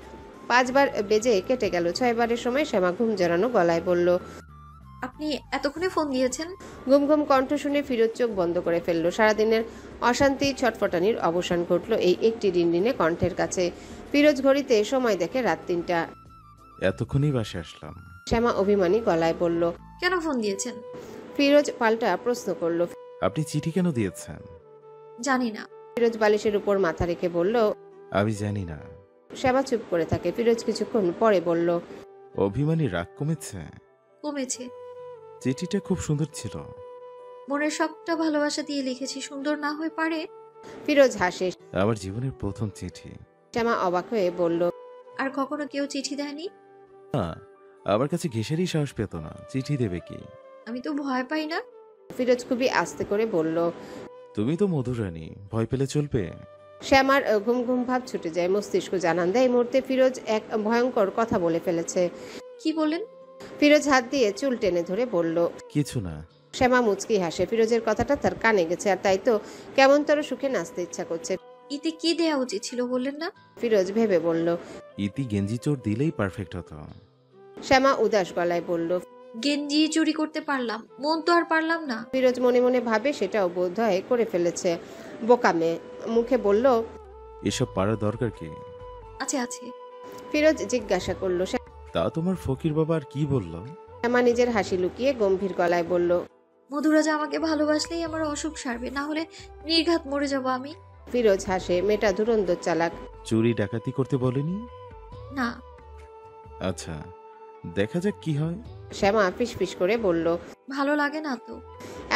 5 বার বেজে কেটে গেল। 6 বারের সময় শ্যামা ঘুম জড়ানো গলায় বলল, আপনি এতক্ষণে ফোন দিয়েছেন? ঘুম ঘুম কণ্ঠ শুনে ফিরোজ চোখ বন্ধ করে ফেলল। সারাদিনের অশান্তি ছটফটানির অবসান ঘটল এই একটি রিনরিনে কণ্ঠের কাছে। ফিরোজ ঘড়িতে সময় দেখে রাত 3টা। এতক্ষণই বাসে আসলাম। শ্যামা অভিমানী গলায় বলল। কেন ফোন দিয়েছেন? ফিরোজ পাল্টা প্রশ্ন করল। আপনি চিঠি কেন দিয়েছেন? জানি না। ফিরোজ বালিশের উপর মাথা রেখে বলল। আমি জানি না। শ্যামা চুপ করে থাকে। ফিরোজ কিছুক্ষণ পরে বলল, অভিমানী রাগ কমেছে? কমেছে। চিঠিটা খুব সুন্দর ছিল। মনের সবটা ভালোবাসা দিয়ে লিখেছি, সুন্দর না হয়ে পারে? ফিরোজ হাসে। আমার জীবনের প্রথম চিঠি। শ্যামা অবাক হয়ে বলল, আর কখনো কেউ চিঠি দেয়নি? না, আমার কাছে ঘেঁষেরই সাহস পেত না, চিঠি দেবে কি? আমি তো ভয় পাই না। ফিরোজ খুবই আস্তে করে বলল। তুমি তো মধুরানী, ভয় পেলে চলবে? শ্যামার ঘুম ঘুম ভাব ছুটে যায়। মস্তিষ্ক জানান দেয় এই মুহূর্তে ফিরোজ এক ভয়ঙ্কর কথা বলে ফেলেছে। কি বললেন? ফিরোজ হাত দিয়ে চুল টেনে ধরে বলল, কিছু না। শ্যামা মুচকি হাসে। ফিরোজের কথাটা তার কানে গেছে, আর তাই তো কেমনতর সুখে নাচতে ইচ্ছা করছে। ইতি কি দেয়া উচিত ছিল বললেন না? ফিরোজ ভেবে বলল। ইতি গেঞ্জি চোর দিলেই পারফেক্ট হতো। শ্যামা উদাস গলায় বলল। গেঞ্জি চুরি করতে পারলাম, মন তো আর পারলাম না। ফিরোজ মনে মনে ভাবে সেটাও বোধ হয় করে ফেলেছে। বোকামে মুখে বলল, এসব পারার দরকার কি? আছে আছে। ফিরোজ জিজ্ঞাসা করলো। তা তোমার ফকির বাবা আর কি বলল? শ্যামা নিজের হাসি লুকিয়ে গম্ভীর গলায় বলল, মধুরাজা আমাকে ভালোবাসলেই আমার অসুখ সারবে, না হলে নির্ঘাত মরে যাব আমি। ফিরোজ হাসে। মেয়েটা ধুরন্ধর চালাক। চুরি ডাকাতি করতে বলেনি? না। আচ্ছা, দেখা যাক কি হয়। শ্যামা ফিসফিস করে বলল। ভালো লাগে না তো?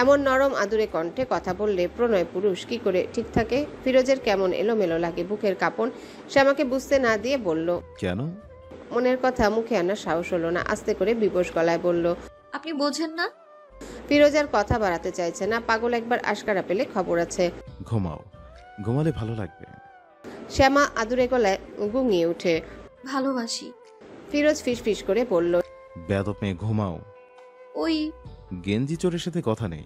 এমন নরম আদুরে কণ্ঠে কথা বললে প্রণয় পুরুষ কি করে ঠিক থাকে? ফিরোজের কেমন এলোমেলো লাগে। বুকের কাঁপন শ্যামাকে বুঝতে না দিয়ে বলল। কেন? মনের কথা মুখে আনার সাহস হলো না। আস্তে করে বিবশ গলায় বলল। আপনি বোঝেন না? ফিরোজ আর কথা বাড়াতে চাইছে না। পাগল একবার আশকারা পেলে খবর আছে। ঘুমাও, ঘুমালে ভালো লাগবে। শ্যামা আদুরে গলায় গুঙিয়ে উঠে। ভালোবাসি। ফিরোজ ফিসফিস করে বলল। বেয়াদব মেয়ে, ঘুমাও। ওই গেঞ্জি চোরের সাথে কথা নেই।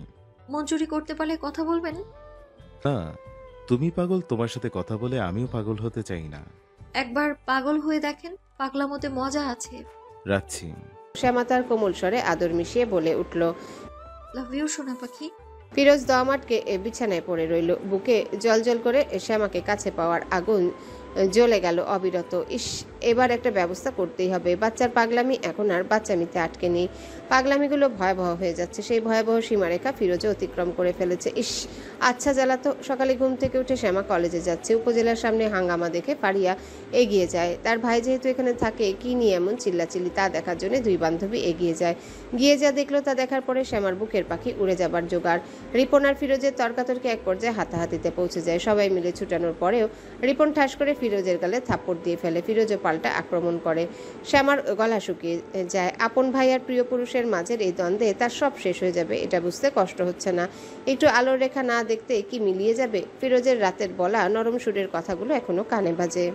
মন চুরি করতে পারলে কথা বলবেন না, তুমি পাগল, তোমার সাথে কথা বলে আমিও পাগল হতে চাই না। একবার পাগল হয়ে দেখেন, পাগলামোতে মজা আছে। রাখছি। শ্যামা তার কোমল স্বরে আদর মিশিয়ে বলে উঠল। লাভ ইউ সোনা পাখি। ফিরোজ দম আটকে বিছানায় পড়ে রইল। বুকে জল করে শ্যামাকে কাছে পাওয়ার আগুন জ্বলে গেল অবিরত। ইস, এবার একটা ব্যবস্থা করতেই হবে। বাচ্চার পাগলামি এখন আর বাচ্চামিতে আটকে নেই। পাগলামিগুলো ভয়াবহ হয়ে যাচ্ছে। সেই ভয়াবহ সীমারেখা ফিরোজে অতিক্রম করে ফেলেছে। ইস, আচ্ছা জ্বালাতো। সকালে ঘুম থেকে উঠে শ্যামা কলেজে যাচ্ছে। উপজেলার সামনে হাঙ্গামা দেখে পারিয়া এগিয়ে যায়। তার ভাই যেহেতু এখানে থাকে, কি নিয়ে এমন চিল্লাচিল্লি তা দেখার জন্য দুই বান্ধবী এগিয়ে যায়। গিয়ে যা দেখলো তা দেখার পরে শ্যামার বুকের পাখি উড়ে যাবার জোগাড়। রিপন আর ফিরোজের তর্কাতর্কি এক পর্যায়ে হাতাহাতিতে পৌঁছে যায়। সবাই মিলে ছুটানোর পরেও রিপন ঠাস করে ফিরোজের গালে থাপ্পড় দিয়ে ফেলে। ফিরোজও পাল্টা আক্রমণ করে। শ্যামার গলা শুকিয়ে যায়। আপন ভাই আর প্রিয় পুরুষের মাঝের এই দ্বন্দ্বে তার সব শেষ হয়ে যাবে, এটা বুঝতে কষ্ট হচ্ছে না। একটু আলোর রেখা না দেখতে কি মিলিয়ে যাবে? ফিরোজের রাতের বলা নরম সুরের কথাগুলো এখনো কানে বাজে।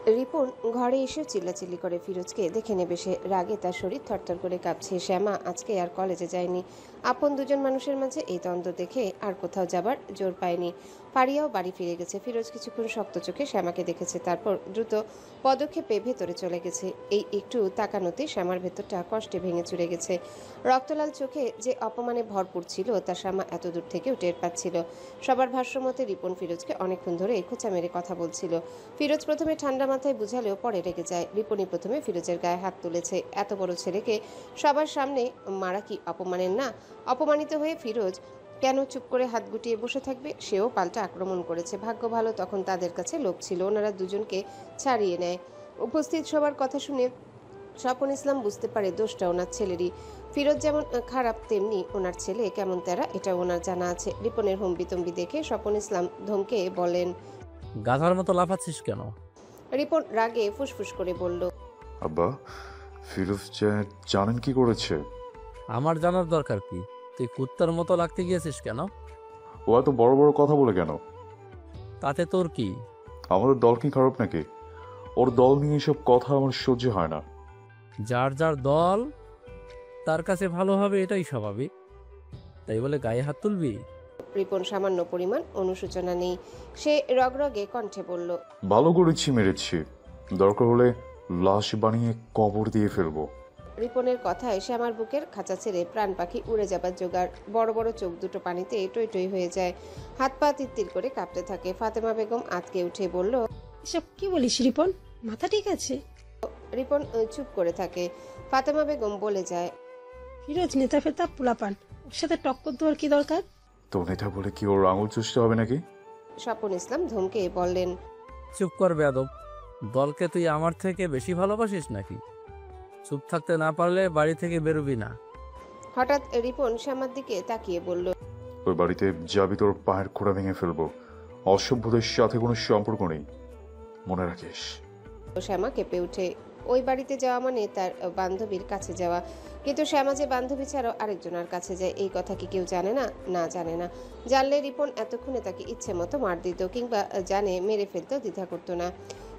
রিপন ঘরে এসেও চিল্লাচিল্লি করে ফিরোজকে দেখে নেবে সে। রাগে তার শরীর থরথর করে কাঁপছে। শ্যামা আজকে আর কলেজে যায়নি। আপন দুজন মানুষের মাঝে এই দ্বন্দ্ব দেখে আর কোথাও যাবার জোর পায়নি। ফারিয়াও বাড়ি ফিরে গেছে। ফিরোজ কিছুক্ষণ শক্ত চোখে শ্যামাকে দেখেছে, তারপর দ্রুত পদক্ষেপে ভেতরে চলে গেছে। এই একটু তাকানোতে শ্যামার ভেতরটা কষ্টে ভেঙে চুরে গেছে। রক্তলাল চোখে যে অপমানে ভরপুর ছিল তা শ্যামা এত দূর থেকেও টের পাচ্ছিল। সবার ভাষ্যমতে রিপন ফিরোজকে অনেকক্ষণ ধরে খোঁচা মেরে কথা বলছিল। ফিরোজ প্রথমে ঠান্ডা মাথায় বুঝালেও পরে রেগে যায়। রিপনই প্রথমে ফিরোজের গায়ে হাত তুলেছে। এত বড় ছেলেকে সবার সামনে মারা কি অপমানের না? অপমানিত হয়ে ফিরোজ কেন চুপ করে হাত গুটিয়ে বসে থাকবে? সেও পাল্টা আক্রমণ করেছে। ভাগ্য ভালো তখন তাদের কাছে লোক ছিল, ওনারা দুজনকে ছাড়িয়ে নেয়। উপস্থিত সবার কথা শুনে স্বপন ইসলাম বুঝতে পারে দোষটা ওনার ছেলেরই। ফিরোজ যেমন খারাপ তেমনি ওনার ছেলে কেমন তেরা এটা ওনার জানা আছে। রিপনের হম্বিতম্বি দেখে স্বপন ইসলাম ধমকে বলেন, গাধার মতো লাফাচ্ছিস কেন? রিপন রাগে ফুসফুস করে বলল, আব্বা, ফিরোজ জানেন কি করেছে? আমার জানার দরকার কি? তুই কুত্তার মতো লাগতে গিয়েছিস কেন? ও এত বড় বড় কথা বলে কেন? তাতে তোর কি? আমাদের দল কি খারাপ নাকি? ওর দল নিয়ে এসব কথা আমার সহ্য হয় না। যার যার দল তার কাছে ভালো হবে, এটাই স্বাভাবিক। তাই বলে গায়ে হাত তুলবি? রিপন সামান্য পরিমাণ অনুশোচনা নেই। সে রগরগে কণ্ঠে বলল, ভালো করেছি, মেরেছি, দরকার হলে লাশ বানিয়ে কবর দিয়ে ফেলবো। রিপনের কথায় শ্যামার বুকের খাঁচা ছেড়ে প্রাণ পাখি উড়ে যাবার জোগাড়। বড় বড় চোখ দুটো পানিতে টই টই হয়ে যায়, হাত পা তিত্তির করে কাঁপতে থাকে। ফাতেমা বেগম আতকে উঠে বলল, এসব কি বলিস রিপন? মাথা ঠিক আছে? রিপন চুপ করে থাকে। ফাতেমা বেগম বলে যায়, ফিরোজ নেতা ফেতা পোলাপান, ওর সাথে টক্কর দেওয়ার কি দরকার? তো নেতা বলে কি ওর আঙুল চুষতে হবে নাকি? স্বপন ইসলাম ধমকে বললেন, চুপ কর বেয়াদব। দলকে তুই আমার থেকে বেশি ভালোবাসিস নাকি? চুপ থাকতে না পারলে বাড়ি থেকে বেরোবি না। হঠাৎ রিপন শ্যামার দিকে তাকিয়ে বলল, ওই বাড়িতে যাবি তোর পায়ের খোড়া ভেঙে ফেলবো। অসভ্যদের সাথে কোনো সম্পর্ক নেই, মনে রাখিস। শ্যামা কেঁপে উঠে। ওই বাড়িতে যাওয়া মানে তার বান্ধবীর কাছে যাওয়া। কিন্তু শ্যামা যে বান্ধবী ছাড়াও আরেকজনের কাছে যায় এই কথা কি কেউ জানে না? না, জানে না। জানলে রিপন এতক্ষণে তাকে ইচ্ছে মতো মার দিত, কিংবা জানে মেরে ফেলতেও দ্বিধা করতো না।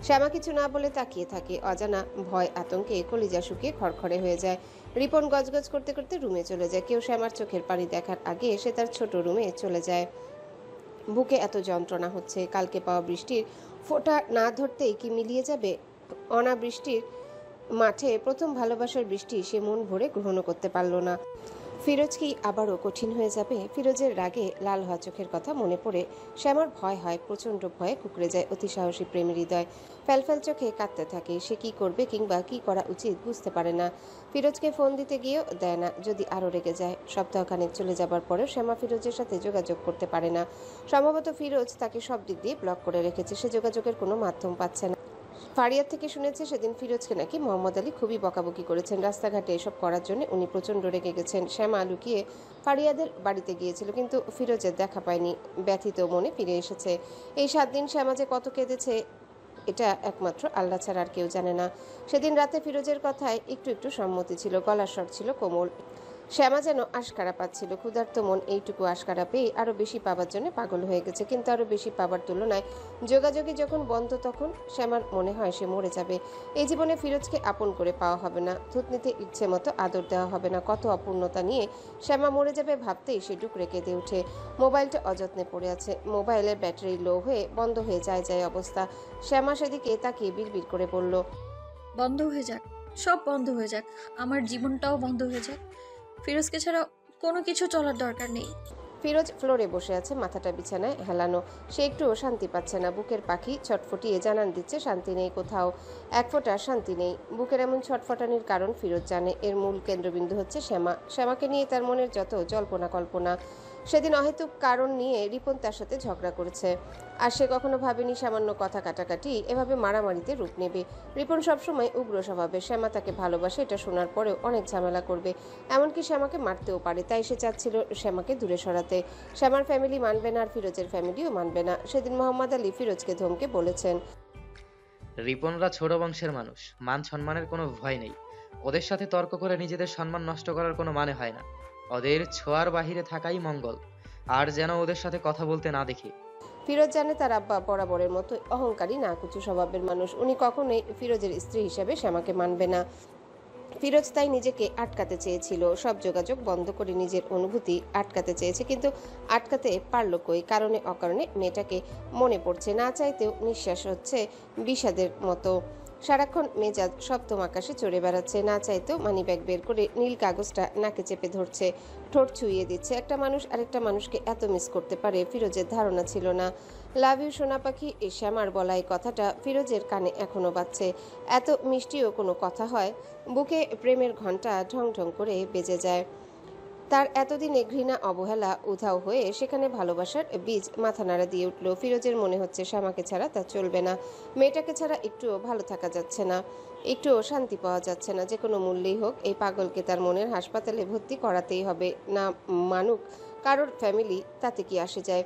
শ্যামা কিছু না বলে তাকিয়ে থাকে। অজানা ভয় আতঙ্কে কলিজা শুকিয়ে খড়খড়ে হয়ে যায়। রিপন গজগজ করতে করতে রুমে চলে যায়। কেউ শ্যামার চোখের পানি দেখার আগে সে তার ছোট রুমে চলে যায়। বুকে এত যন্ত্রণা হচ্ছে। কালকে পাওয়া বৃষ্টির ফোঁটা না ধরতেই কি মিলিয়ে যাবে? অনাবৃষ্টির মাঠে প্রথম ভালোবাসার বৃষ্টি সে মন ভরে গ্রহণ করতে পারল না। ফিরোজ কি আবারও কঠিন হয়ে যাবে? ফিরোজের রাগে লাল হওয়া চোখের কথা মনে পড়ে শ্যামার ভয় হয়, প্রচণ্ড ভয়ে কুকড়ে যায় অতি সাহসী প্রেমের হৃদয়। ফ্যালফ্যাল চোখে কাঁদতে থাকে। সে কি করবে কিংবা কি করা উচিত বুঝতে পারে না। ফিরোজকে ফোন দিতে গিয়েও দেয় না, যদি আরও রেগে যায়। সপ্তাহখানেক চলে যাবার পরেও শ্যামা ফিরোজের সাথে যোগাযোগ করতে পারে না। সম্ভবত ফিরোজ তাকে সব দিক দিয়ে ব্লক করে রেখেছে। সে যোগাযোগের কোনো মাধ্যম পাচ্ছে না। ফারিয়াদ থেকে শুনেছে সেদিন ফিরোজকে নাকি মোহাম্মদ আলী খুবই বকাবকি করেছেন। রাস্তাঘাটে এসব করার জন্য উনি প্রচণ্ড রেগে গেছেন। শ্যামা লুকিয়ে ফারিয়াদের বাড়িতে গিয়েছিল, কিন্তু ফিরোজের দেখা পায়নি। ব্যথিত মনে ফিরে এসেছে। এই 7 দিন শ্যামা যে কত কেঁদেছে এটা একমাত্র আল্লাহ ছাড়া আর কেউ জানে না। সেদিন রাতে ফিরোজের কথায় একটু একটু সম্মতি ছিল, গলার স্বর ছিল কোমল। শ্যামা যেন আশকারা পাচ্ছিল। ক্ষুধার্ত মন এইটুকু আশকারা পেয়ে আরও বেশি পাবার জন্য পাগল হয়ে গেছে। কিন্তু আরও বেশি পাবার তুলনায় যোগাযোগই যখন বন্ধ, তখন শ্যামার মনে হয় সে মরে যাবে। এই জীবনে ফিরোজকে আপন করে পাওয়া হবে না, থুতনিতে ইচ্ছে মতো আদর দেওয়া হবে না। কত অপূর্ণতা নিয়ে শ্যামা মরে যাবে ভাবতেই সে ডুকরে কেঁদে ওঠে। মোবাইলটা অযত্নে পড়ে আছে। মোবাইলের ব্যাটারি লো হয়ে বন্ধ হয়ে যায় অবস্থা। শ্যামা সেদিকে তাকিয়ে বিড়বিড় করে বলল, বন্ধ হয়ে যাক, সব বন্ধ হয়ে যাক, আমার জীবনটাও বন্ধ হয়ে যাক। ফিরোজকে ছাড়া কোনো কিছু চলার দরকার নেই। ফিরোজ ফ্লোরে বসে আছে, মাথাটা বিছানায় হেলানো। সে একটুও শান্তি পাচ্ছে না। বুকের পাখি ছটফটিয়ে জানান দিচ্ছে শান্তি নেই কোথাও, এক ফোঁটা শান্তি নেই। বুকের এমন ছটফটানির কারণ ফিরোজ জানে। এর মূল কেন্দ্রবিন্দু হচ্ছে শ্যামা। শ্যামাকে নিয়ে তার মনের যত জল্পনা কল্পনা। সেদিন অহেতুক কারণ নিয়ে রিপন তার সাথে ঝগড়া করেছে, আর সে কখনো ভাবেনি সামান্য কথা কাটাকাটি এভাবে মারামারিতে রূপ নেবে। রিপন সবসময় উগ্র স্বভাবের। শ্যামা তাকে ভালোবাসে এটা শোনার পরেও অনেক ঝামেলা করবে, এমনকি শ্যামাকে মারতেও পারে। তাই সে চাচ্ছিল শ্যামাকে দূরে সরাতে। শ্যামার ফ্যামিলি মানবে না, আর ফিরোজের ফ্যামিলিও মানবে না। সেদিন মোহাম্মদ আলী ফিরোজকে ধমকে বলেছেন, রিপনরা ছোট বংশের মানুষ, মান সম্মানের কোনো ভয় নেই। ওদের সাথে তর্ক করে নিজেদের সম্মান নষ্ট করার কোনো মানে হয় না। ওদের ছোঁয়ার বাহিরে থাকাই মঙ্গল, আর যেন ওদের সাথে কথা বলতে না দেখি। ফিরোজ জানে তার আব্বা বরাবরের মতো অহংকারী নাকুচু স্বভাবের মানুষ। উনি কখনোই ফিরোজের স্ত্রী হিসেবে শ্যামাকে মানবে না। ফিরোজ তাই নিজেকে আটকাতে চেয়েছিল, সব যোগাযোগ বন্ধ করে নিজের অনুভূতি আটকাতে চেয়েছে, কিন্তু আটকাতে পারল কই? কারণে অকারণে মেয়েটাকে মনে পড়ছে, না চাইতেও নিঃশ্বাস হচ্ছে বিষাদের মতো। সারাক্ষণ মেজাজ সপ্তম আকাশে চড়ে বেড়াচ্ছে, না চাইতেও মানিব্যাগ বের করে নীল কাগজটা নাকে চেপে ধরছে, ঠোঁট ছুঁয়ে দিচ্ছে। একটা মানুষ আরেকটা মানুষকে এত মিস করতে পারে ফিরোজের ধারণা ছিল না। লাভ ইউ সোনা পাখি, এই শ্যামার বলা এই কথাটা ফিরোজের কানে এখনো বাজছে। এত মিষ্টিও কোনো কথা হয়? বুকে প্রেমের ঘণ্টা ঢং ঢং করে বেজে যায়। তার এতদিনে ঘৃণা অবহেলা উধাও হয়ে সেখানে ভালোবাসার বীজ মাথা নাড়া দিয়ে উঠল। ফিরোজের মনে হচ্ছে শ্যামাকে ছাড়া তা চলবে না, মেয়েটাকে ছাড়া একটুও ভালো থাকা যাচ্ছে না, একটুও শান্তি পাওয়া যাচ্ছে না। যে কোনো মূল্যেই হোক এই পাগলকে তার মনের হাসপাতালে ভর্তি করাতেই হবে। না মানুক কারোর ফ্যামিলি, তাতে কি আসে যায়?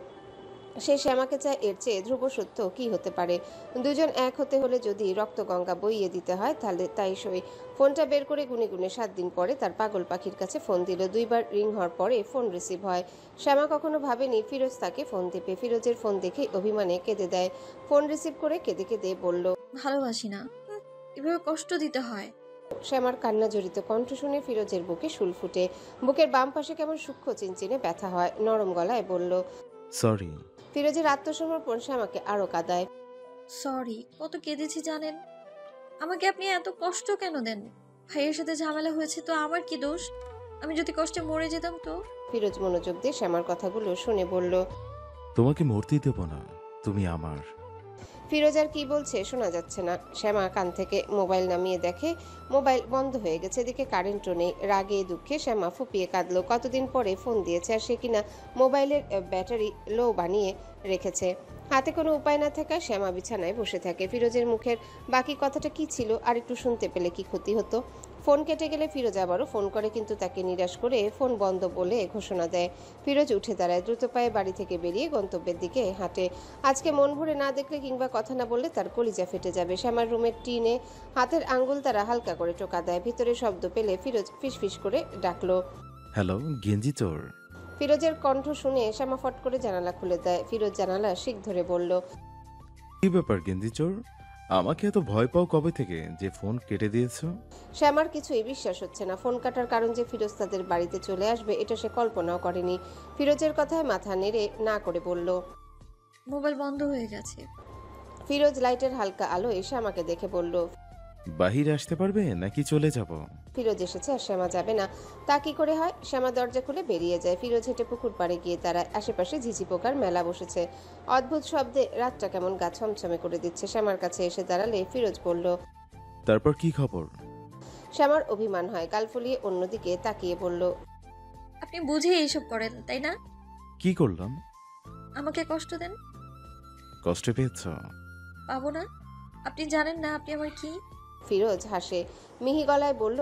সে শ্যামাকে চায়, এর চেয়ে ধ্রুব সত্য কি হতে পারে? দুজন এক হতে হলে যদি রক্তগঙ্গা বইয়ে দিতে হয় তাহলে তাই সই। ফোনটা বের করে গুনে গুনে 7 দিন পরে তার পাগল পাখির কাছে ফোন দিল। 2বার রিং হওয়ার পরে ফোন রিসিভ হয়। শ্যামা কখনো ভাবেনি ফিরোজ তাকে ফোন দেবে। ফিরোজের ফোন দেখে অভিমানে কেঁদে দেয়। ফোন রিসিভ করে কেঁদে কেঁদে বলল, ভালোবাসি না, এভাবে কষ্ট দিতে হয়। শ্যামার কান্না জড়িত কণ্ঠ শুনে ফিরোজের বুকে শুল ফুটে। বুকের বাম পাশে কেমন সূক্ষ্ম চিনচিনে ব্যথা হয়। নরম গলায় বলল, সরি। ফিরোজের আত্মসমর্পণ শ্যামাকে আরো কাঁদায়। সরি, কত কেঁদেছি জানেন? আমাকে আপনি এত কষ্ট কেন দেন? ভাইয়ের সাথে ঝামেলা হয়েছে তো আমার কি দোষ? আমি যদি কষ্টে মরে যেতাম তো? ফিরোজ মনোযোগ দিয়ে শ্যামার কথাগুলো শুনে বলল, তোমাকে মরতেই দেব না, তুমি আমার। ফিরোজ আর কি বলছে শোনা যাচ্ছে না। শ্যামা কান থেকে মোবাইল নামিয়ে দেখে মোবাইল বন্ধ হয়ে গেছে। এদিকে কারেন্টও নেই। রাগে দুঃখে শ্যামা ফুপিয়ে কাঁদলো। কতদিন পরে ফোন দিয়েছে আর সে কিনা মোবাইলের ব্যাটারি লো বানিয়ে রেখেছে। হাতে কোনো উপায় না থাকায় শ্যামা বিছানায় বসে থাকে। ফিরোজের মুখের বাকি কথাটা কি ছিল আর একটু শুনতে পেলে কি ক্ষতি হতো? ফোন কেটে গেলে ফিরোজ আবারও ফোন করে, কিন্তু তাকে নিরাশ করে ফোন বন্ধ বলে ঘোষণা দেয়। ফিরোজ উঠে দাঁড়ায়, দ্রুত পায়ে বাড়ি থেকে বেরিয়ে গন্তব্যের দিকে হাঁটে। আজকে মন ভরে না দেখলে কিংবা কথা না বললে তার কলিজা ফেটে যাবে। শ্যামার রুমের টিনে হাতের আঙ্গুল তারা হালকা করে টোকা দেয়। ভিতরে শব্দ পেলে ফিরোজ ফিসফিস করে ডাকলো, হ্যালো গেঞ্জি চোর। ফিরোজের কণ্ঠ শুনে শ্যামা ফট করে জানালা খুলে দেয়। ফিরোজ জানালা শিক ধরে বলল, কি ব্যাপার গেঞ্জি চোর? আমাকে এত ভয় পাও কবে থেকে যে ফোন কেটে দিয়েছো? শ্যামার কিছুই বিশ্বাস হচ্ছে না। ফোন কাটার কারণ যে ফিরোজ তাদের বাড়িতে চলে আসবে এটা সে কল্পনাও করেনি। ফিরোজের কথায় মাথা নেড়ে না করে বলল, মোবাইল বন্ধ হয়ে গেছে। ফিরোজ লাইটের হালকা আলো এসে আমাকে দেখে বলল, বাহিরে আসতে পারবে নাকি চলে যাব? ফিরোজ এসেছে আর শ্যামা যাবে না, তা কি করে হয়? শ্যামা দরজা খুলে বেরিয়ে যায়। ফিরোজ হেঁটে পুকুর পাড়ে গিয়ে দাঁড়ায়। আশেপাশে ঝিঝি পোকার মেলা বসেছে। অদ্ভুত শব্দে রাতটা কেমন গা ছমছমে করে দিচ্ছে। শ্যামার কাছে এসে দাঁড়ালে ফিরোজ বলল, তারপর কি খবর? শ্যামার অভিমান হয়, গাল ফুলিয়ে অন্যদিকে তাকিয়ে বলল, আপনি বুঝে এইসব করেন তাই না? কি করলাম? আমাকে কষ্ট দেন। কষ্ট পেয়েছ? পাবো না? আপনি জানেন না আপনি আমার কি? ফিরোজ হাসে, মিহি গলায় বলল,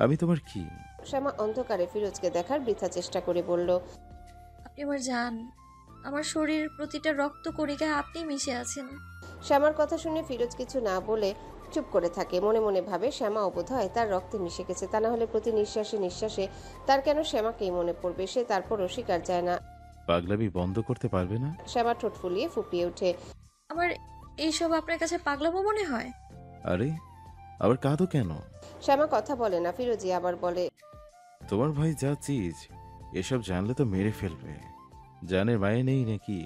আমি তোমার কি? শ্যামা অন্ধকারে ফিরোজকে দেখার বৃথা চেষ্টা করে বলল, আপনি আমার জান। আমার শরীরের প্রতিটা রক্ত কণিকায় আপনি মিশে আছেন। শ্যামার কথা শুনে ফিরোজ কিছু না বলে চুপ করে থাকে। মনে মনে ভাবে শ্যামা বোধ হয় তার রক্তে মিশে গেছে, তা না হলে প্রতি নিঃশ্বাসে নিঃশ্বাসে তার কেন শ্যামাকেই মনে পড়বে? সে তারপরও স্বীকার যায় না। পাগলামি বন্ধ করতে পারবে না? শ্যামা ঠোঁট ফুলিয়ে ফুপিয়ে ওঠে, আমার এইসব আপনার কাছে পাগলামো মনে হয়? আরে আবার কাঁদো কেন? শ্যামা কথা বলে না। ফিরোজি আবার বলে, তোমার ভাই যা চিজ, এসব জানলে তো মেরে ফেলবে। জানের মায়ে নেই নাকি?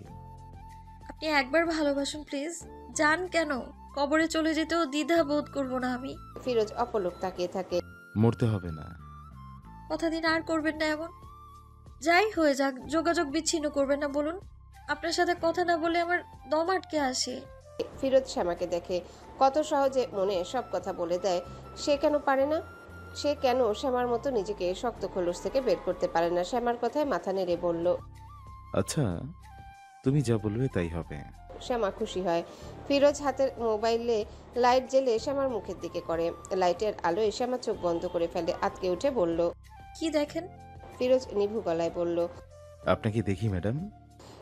আপনি একবার ভালোবাসুন প্লিজ। জান কেন, কবরে চলে যেতেও দ্বিধা বোধ করবো না আমি। ফিরোজ অপলক তাকিয়ে থাকে। মরতে হবে না। কথা দিন আর করবেন না এমন। যাই হয়ে যাক, যোগাযোগ বিচ্ছিন্ন করবেন না বলুন। আপনার সাথে কথা না বলে আমার দম আটকে আসে। ফিরোজ শ্যামাকে দেখে কত সহজে মনে সব কথা বলে দেয়। সে কেন পারে না? সে কেন শ্যামার মতো নিজেকে শক্ত খোলস থেকে বের করতে পারে না? শ্যামার কথায় মাথা নেড়ে বলল, আচ্ছা তুমি যা বলবে তাই হবে। শ্যামা খুশি হয়। ফিরোজ হাতের মোবাইলে লাইট জ্বেলে শ্যামার মুখের দিকে করে। লাইটের আলোয় শ্যামা চোখ বন্ধ করে ফেলে। আতকে উঠে বলল, কি দেখেন? ফিরোজ নিভু গলায় বলল, আপনাকে দেখি ম্যাডাম।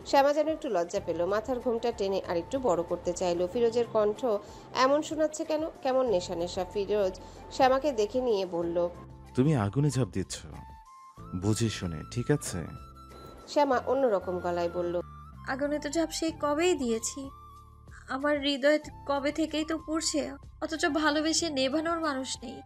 শ্যামা যেন একটু লজ্জা পেল। মাথার ঘুমটা টেনে আরেকটু বড় করতে চাইল। ফিরোজের কণ্ঠ এমন শোনাচ্ছে কেন? কেমন নেশা নেশা। ফিরোজ শ্যামাকে দেখে নিয়ে বলল, তুমি আগুনে ঝাঁপ দিচ্ছ, বুঝে শুনে, ঠিক আছে? শ্যামা অন্যরকম গলায় বলল, আগুনে তো ঝাঁপ সেই কবেই দিয়েছি। আমার হৃদয় কবে থেকেই তো পুড়ছে, অথচ ভালোবেসে নেভানোর মানুষ নেই।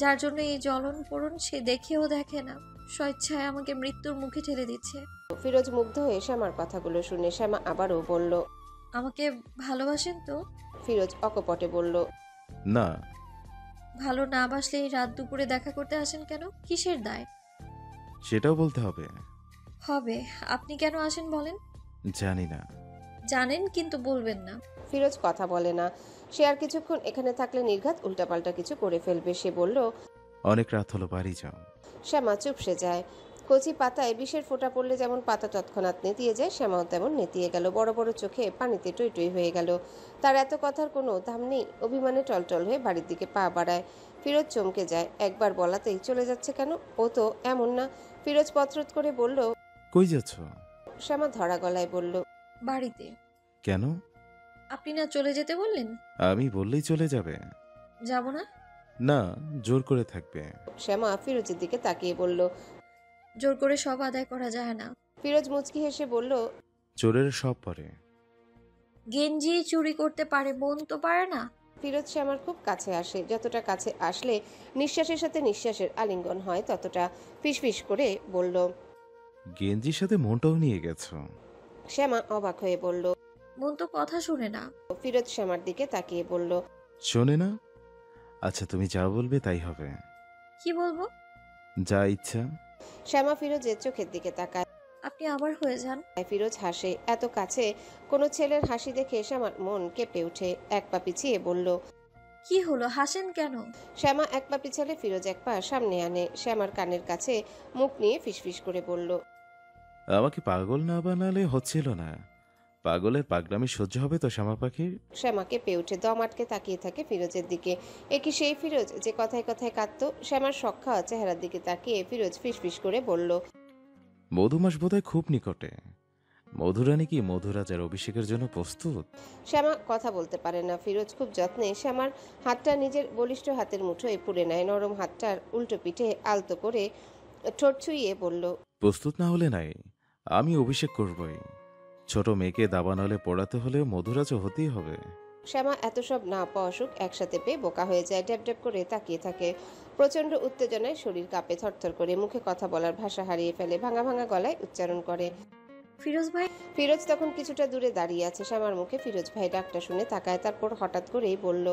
যার জন্য এই জ্বলন পোড়ন সে দেখেও দেখে না, স্বেচ্ছায় আমাকে মৃত্যুর মুখে ঠেলে দিচ্ছে। ফিরোজ মুগ্ধ হয়ে শ্যামার কথাগুলো শুনে শ্যামা আবারও বলল। আমাকে ভালোবাসেন তো? ফিরোজ অকপটে বলল। না। ভালো না বাসলে এই রাত দুপুরে দেখা করতে আসেন কেন? কিসের দায়? সেটাও বলতে হবে? হবে। আপনি কেন আসেন বলেন? জানি না। জানেন কিন্তু বলবেন না। ফিরোজ কথা বলে না। সে আর কিছুক্ষণ এখানে থাকলে নির্ঘাত উল্টাপাল্টা কিছু করে ফেলবে। সে বলল। অনেক রাত হলো, বাড়ি যাও। শ্যামা চুপসে যায়। কচি পাতায় বিষের ফোঁটা পড়লে যেমন পাতা তৎক্ষণাৎ নেতিয়ে যায়, শ্যামাও তেমন নেতিয়ে গেল। বড় বড় চোখে পানিতে টই টই হয়ে গেল। তার এত কথার কোনো দাম নেই। অভিমানে টলটল হয়ে বাড়ির দিকে পা বাড়ায়। ফিরোজ চমকে যায়। একবার বলাতেই চলে যাচ্ছে কেন? ও তো এমন না। ফিরোজ পত্রত করে বলল। কই যাচ্ছ? শ্যামা ধরা গলায় বলল। বাড়িতে। কেন? আপনি না চলে যেতে বললেন? আমি বললেই চলে যাবে? যাব না। না, জোর করে থাকবে। শ্যামা ফিরোজের দিকে তাকিয়ে বলল। জোর করে সব আদায় করা যায় না। ফিরোজ মুচকি হেসে বলল। চোরের সব পরে। গেঞ্জি চুরি করতে পারে, মন তো পারে না। ফিরোজ শ্যামার খুব কাছে আসে। যতটা কাছে আসলে নিঃশ্বাসের সাথে নিঃশ্বাসের আলিঙ্গন হয়, ততটা ফিসফিস করে বলল। গেঞ্জির সাথে মনটাও নিয়ে গেছো? শ্যামা অবাক হয়ে বলল। মন তো কথা শুনে না। ফিরোজ শ্যামার দিকে তাকিয়ে বলল। শোনে না? আচ্ছা, তুমি যা বলবে তাই হবে। কি বলবো? যা ইচ্ছা। শ্যামা ফিরোজের চোখের দিকে তাকায়। আপনি আবার হয়ে যান। ফিরোজ হাসে। এত কাছে কোনো ছেলের হাসি দেখে শ্যামার মন কেঁপে ওঠে। এক পা পিছিয়ে বলল। কি হলো, হাসেন কেন? শ্যামা এক পা পিছালে ফিরোজ এক পা সামনে আনে। শ্যামার কানের কাছে মুখ নিয়ে ফিসফিস করে বলল। আমাকে পাগল না বানালে হচ্ছিল না। পাগলের পাগলামি সহ্য হবে তো শ্যামা পাখি? শ্যামা কেঁপে উঠে দম আটকে তাকিয়ে থাকে ফিরোজের দিকে। কি সেই ফিরোজ যে কথায় কথায় কাঁদতো? শ্যামার শখ খাওয়া চেহারার দিকে তাকিয়ে ফিরোজ ফিসফিস করে বলল। মধুমাস বোধহয় খুব নিকটে। মধুরানী কি মধুরাজার অভিষেকের জন্য প্রস্তুত? শ্যামা কথা বলতে পারে না। ফিরোজ খুব যত্নে শ্যামার হাতটা নিজের বলিষ্ঠ হাতের মুঠোয় পুড়ে নেয়। নরম হাতটার উল্টো পিঠে আলতো করে ঠোঁট ছুঁয়ে বলল। প্রস্তুত না হলে নাই, আমি অভিষেক করবই। ছোট মেয়েকে দাবানলে পড়াতে হলে মধুরাজও হতেই হবে। শ্যামা এত সব না পাওয়া সুখ একসাথে পেয়ে বোকা হয়ে যায়। ড্যাব ড্যাব করে তাকিয়ে থাকে। প্রচন্ড উত্তেজনায় শরীর কাঁপে থরথর করে। মুখে কথা বলার ভাষা হারিয়ে ফেলে। ভাঙা ভাঙা গলায় উচ্চারণ করে। ফিরোজ ভাই। ফিরোজ তখন কিছুটা দূরে দাঁড়িয়ে আছে। শ্যামার মুখে ফিরোজ ভাই ডাকটা শুনে তাকায়। তারপর হঠাৎ করেই বলল।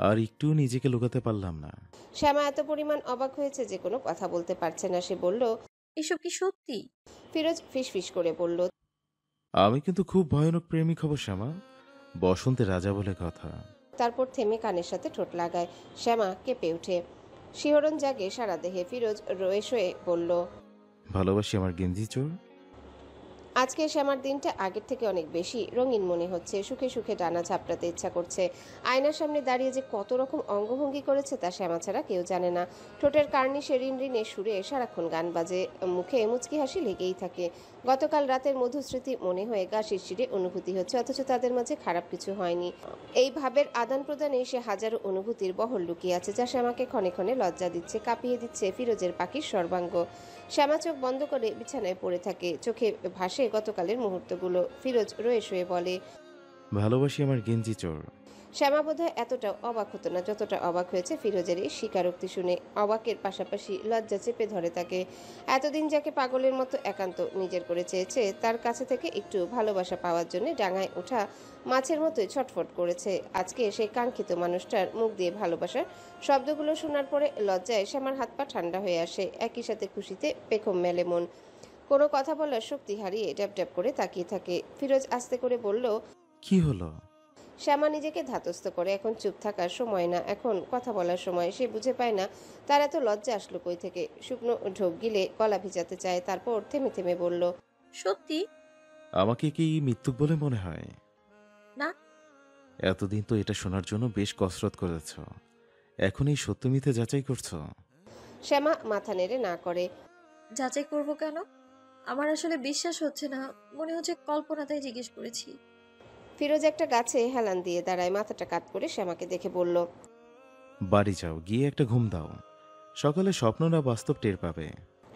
আর একটু নিজেকে লুকাতে পারলাম না। শ্যামা এত পরিমাণ অবাক হয়েছে যে কোনো কথা বলতে পারছে না। সে বলল। এসব কি সত্যি? ফিরোজ ফিসফিস করে বলল। আমি কিন্তু খুব ভয়ানক প্রেমিক হব শ্যামা, বসন্তের রাজা বলে কথা। তারপর থেমে কানের সাথে ঠোঁট লাগায়। শ্যামা কেঁপে উঠে। শিহরণ জাগে সারা দেহে। ফিরোজ রয়ে শয়ে বলল। ভালোবাসি আমার গেঞ্জি চোর। আজকে শ্যামার দিনটা আগের থেকে অনেক বেশি রঙিন মনে হচ্ছে। সুখে সুখে ডানা ঝাপটাতে ইচ্ছা করছে। আয়নার সামনে দাঁড়িয়ে যে কত রকম অঙ্গভঙ্গি করেছে তা শ্যামা ছাড়া কেউ জানে না। ঠোঁটের কার্নিশে রিনরিনে সুরে সারাক্ষণ গান বাজে। মুখে মুচকি হাসি লেগেই থাকে। গতকাল রাতের মধুস্মৃতি মনে হয়ে গা শিরশিরে অনুভূতি হচ্ছে, অথচ তাদের মাঝে খারাপ কিছু হয়নি। এই ভাবের আদান প্রদানে সে হাজারো অনুভূতির বহর লুকিয়ে আছে, যা শ্যামাকে ক্ষণে ক্ষণে লজ্জা দিচ্ছে, কাঁপিয়ে দিচ্ছে ফিরোজের পাখির সর্বাঙ্গ। শ্যামা চোখ বন্ধ করে বিছানায় পড়ে থাকে। চোখে ভাসে গতকালের মুহূর্তগুলো। ফিরোজ রয়ে শুয়ে বলে। ভালোবাসি আমার গেঞ্জি চোর। শ্যামা বোধহয় এতটা অবাক হতো না যতটা অবাক হয়েছে ফিরোজের এই স্বীকারোক্তি শুনে। অবাকের পাশাপাশি লজ্জা চেপে ধরে তাকে। এতদিন যাকে পাগলের মতো একান্ত নিজের করে চেয়েছে, তার কাছে থেকে একটু ভালোবাসা পাওয়ার জন্য ডাঙায় ওঠা মাছের মতোই ছটফট করেছে। আজকে সেই কাঙ্ক্ষিত মানুষটার মুখ দিয়ে ভালোবাসার শব্দগুলো শোনার পরে লজ্জায় শ্যামার হাত পা ঠান্ডা হয়ে আসে। একই সাথে খুশিতে পেখম মেলে মন। কোনো কথা বলার শক্তি হারিয়ে ড্যাব ড্যাব করে তাকিয়ে থাকে। ফিরোজ আস্তে করে বলল। কি হলো? শ্যামা নিজেকে ধাতস্থ করে। এখন চুপ থাকার সময় না, এখন কথা বলার সময়। সে বুঝে পায় না তার এত লজ্জা আসলো কই থেকে। শুকনো ঢোক গিলে গলা ভিজাতে চায়। তারপর থেমে থেমে বলল। সত্যি? আমাকে কি মৃত্যুক বলে মনে হয়? না। এতদিন তো এটা শোনার জন্য বেশ কসরত করেছ, এখন এই সত্য মিথ্যে যাচাই করছো? শ্যামা মাথা নেড়ে না করে। যাচাই করব কেন? আমার আসলে বিশ্বাস হচ্ছে না, মনে হচ্ছে কল্পনা, তাই জিজ্ঞেস করেছি। ফিরোজ একটা গাছে হেলান দিয়ে দাঁড়ায়। মাথাটা কাত করে শ্যামাকে দেখে বলল। বাড়ি যাও, গিয়ে একটা ঘুম দাও, সকালে স্বপ্ন না বাস্তব টের পাবে।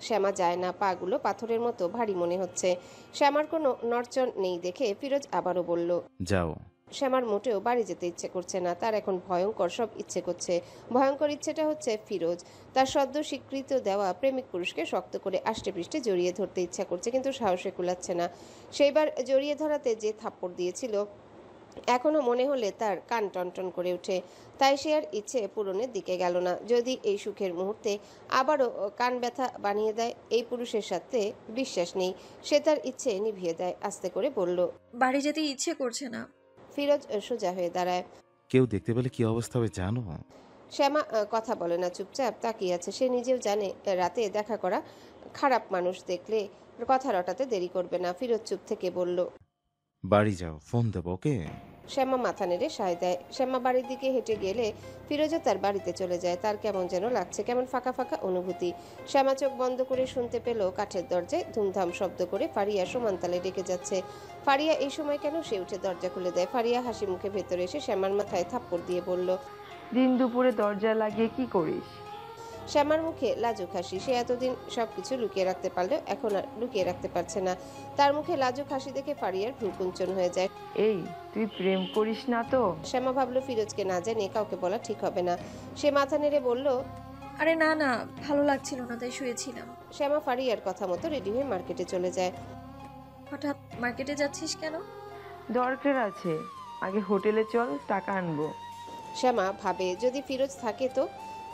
শ্যামা যায় না, পাগুলো পাথরের মতো ভারী মনে হচ্ছে। শ্যামার কোনো নড়চড় নেই দেখে ফিরোজ আবারও বলল, যাও। শ্যামার মোটেও বাড়ি যেতে ইচ্ছে করছে না, তার এখন ভয়ঙ্কর সব ইচ্ছে করছে। ভয়ঙ্কর ইচ্ছেটা হচ্ছে ফিরোজ, তার সদ্য স্বীকৃত দেওয়া প্রেমিক পুরুষকে শক্ত করে আষ্টেপৃষ্ঠে জড়িয়ে ধরতে ইচ্ছা করছে, কিন্তু সাহসে কুলাচ্ছে না। সেইবার জড়িয়ে ধরাতে যে থাপ্পড় দিয়েছিল এখনো মনে হলে তার কান টনটন করে ওঠে। তাই সে আর ইচ্ছে পূরণের দিকে গেল না। যদি এই সুখের মুহূর্তে আবারও কান ব্যথা বানিয়ে দেয়, এই পুরুষের সাথে বিশ্বাস নেই, সে তার ইচ্ছে নিভিয়ে দেয়। আস্তে করে বলল, বাড়ি যেতে ইচ্ছে করছে না। ফিরোজ সোজা হয়ে দাঁড়ায়। কেউ দেখতে পেলে কি অবস্থা হবে জানো? শ্যামা কথা বলে না, চুপচাপ তাকিয়ে আছে। সে নিজেও জানে রাতে দেখা করা খারাপ মানুষ দেখলে কথা রটাতে দেরি করবে না। ফিরোজ চুপ থেকে বলল, বাড়ি যাও, ফোন দেবো, ওকে? শ্যামা মাথা নেড়ে সায় দেয়। শ্যামা বাড়ির দিকে হেঁটে গেলে ফিরোজও তার বাড়িতে চলে যায়। তার কেমন যেন লাগছে, কেমন ফাঁকা ফাঁকা অনুভূতি। শ্যামা চোখ বন্ধ করে শুনতে পেল কাঠের দরজায় ধুমধাম শব্দ করে ফারিয়া সমান তালে ডেকে যাচ্ছে। ফারিয়া এই সময় কেন? সে উঠে দরজা খুলে দেয়। ফারিয়া হাসি মুখে ভেতরে এসে শ্যামার মাথায় থাপ্পড় দিয়ে বলল, দিন দুপুরে দরজা লাগিয়ে কি করিস? শ্যামার মুখে লাজুক হাসি। সে এতদিন সবকিছু লুকিয়ে রাখতে পারলেও এখন আর লুকিয়ে রাখতে পারছে না। তার মুখে লাজুক হাসি দেখে ফারিয়ার ভ্রু কুঞ্চন হয়ে যায়। এই, তুই প্রেম করিস না তো? শ্যামা ভাবলো ফিরোজকে না জানিয়ে কাউকে বলা ঠিক হবে না। সে মাথা নেড়ে বলল, আরে না না, ভালো লাগছিল না তাই শুয়েছিলাম। শ্যামা ফারিয়ার কথা মতো রেডি হয়ে মার্কেটে চলে যায়। হঠাৎ মার্কেটে যাচ্ছিস কেন? দরকার আছে, আগে হোটেলে চল, টাকা আনবো। শ্যামা ভাবে যদি ফিরোজ থাকে তো।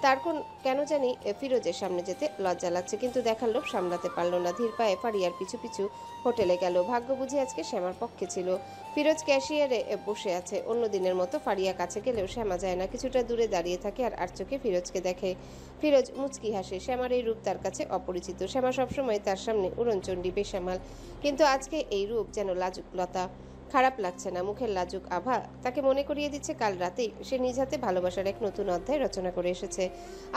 তার কেন জানি ফিরোজের সামনে যেতে লজ্জা লাগছে, কিন্তু দেখার লোভ সামলাতে পারলো না। ধীর পায়ে ফারিয়ার পিছু পিছু হোটেলে গেল। ভাগ্য বুঝি আজকে শ্যামার পক্ষে ছিল। ফিরোজ ক্যাশিয়ারে বসে আছে। অন্য দিনের মতো ফারিয়া কাছে গেলেও শ্যামা যায় না, কিছুটা দূরে দাঁড়িয়ে থাকে আর আর চোখে ফিরোজকে দেখে। ফিরোজ মুচকি হাসে। শ্যামার এই রূপ তার কাছে অপরিচিত। শ্যামা সবসময় তার সামনে উড়নচণ্ডী বেসামাল, কিন্তু আজকে এই রূপ যেন লাজুক লতা। খারাপ লাগছে না, মুখের লাজুক আভা তাকে মনে করিয়ে দিচ্ছে কাল রাতেই সে নিজ হাতে ভালোবাসার এক নতুন অধ্যায় রচনা করে এসেছে।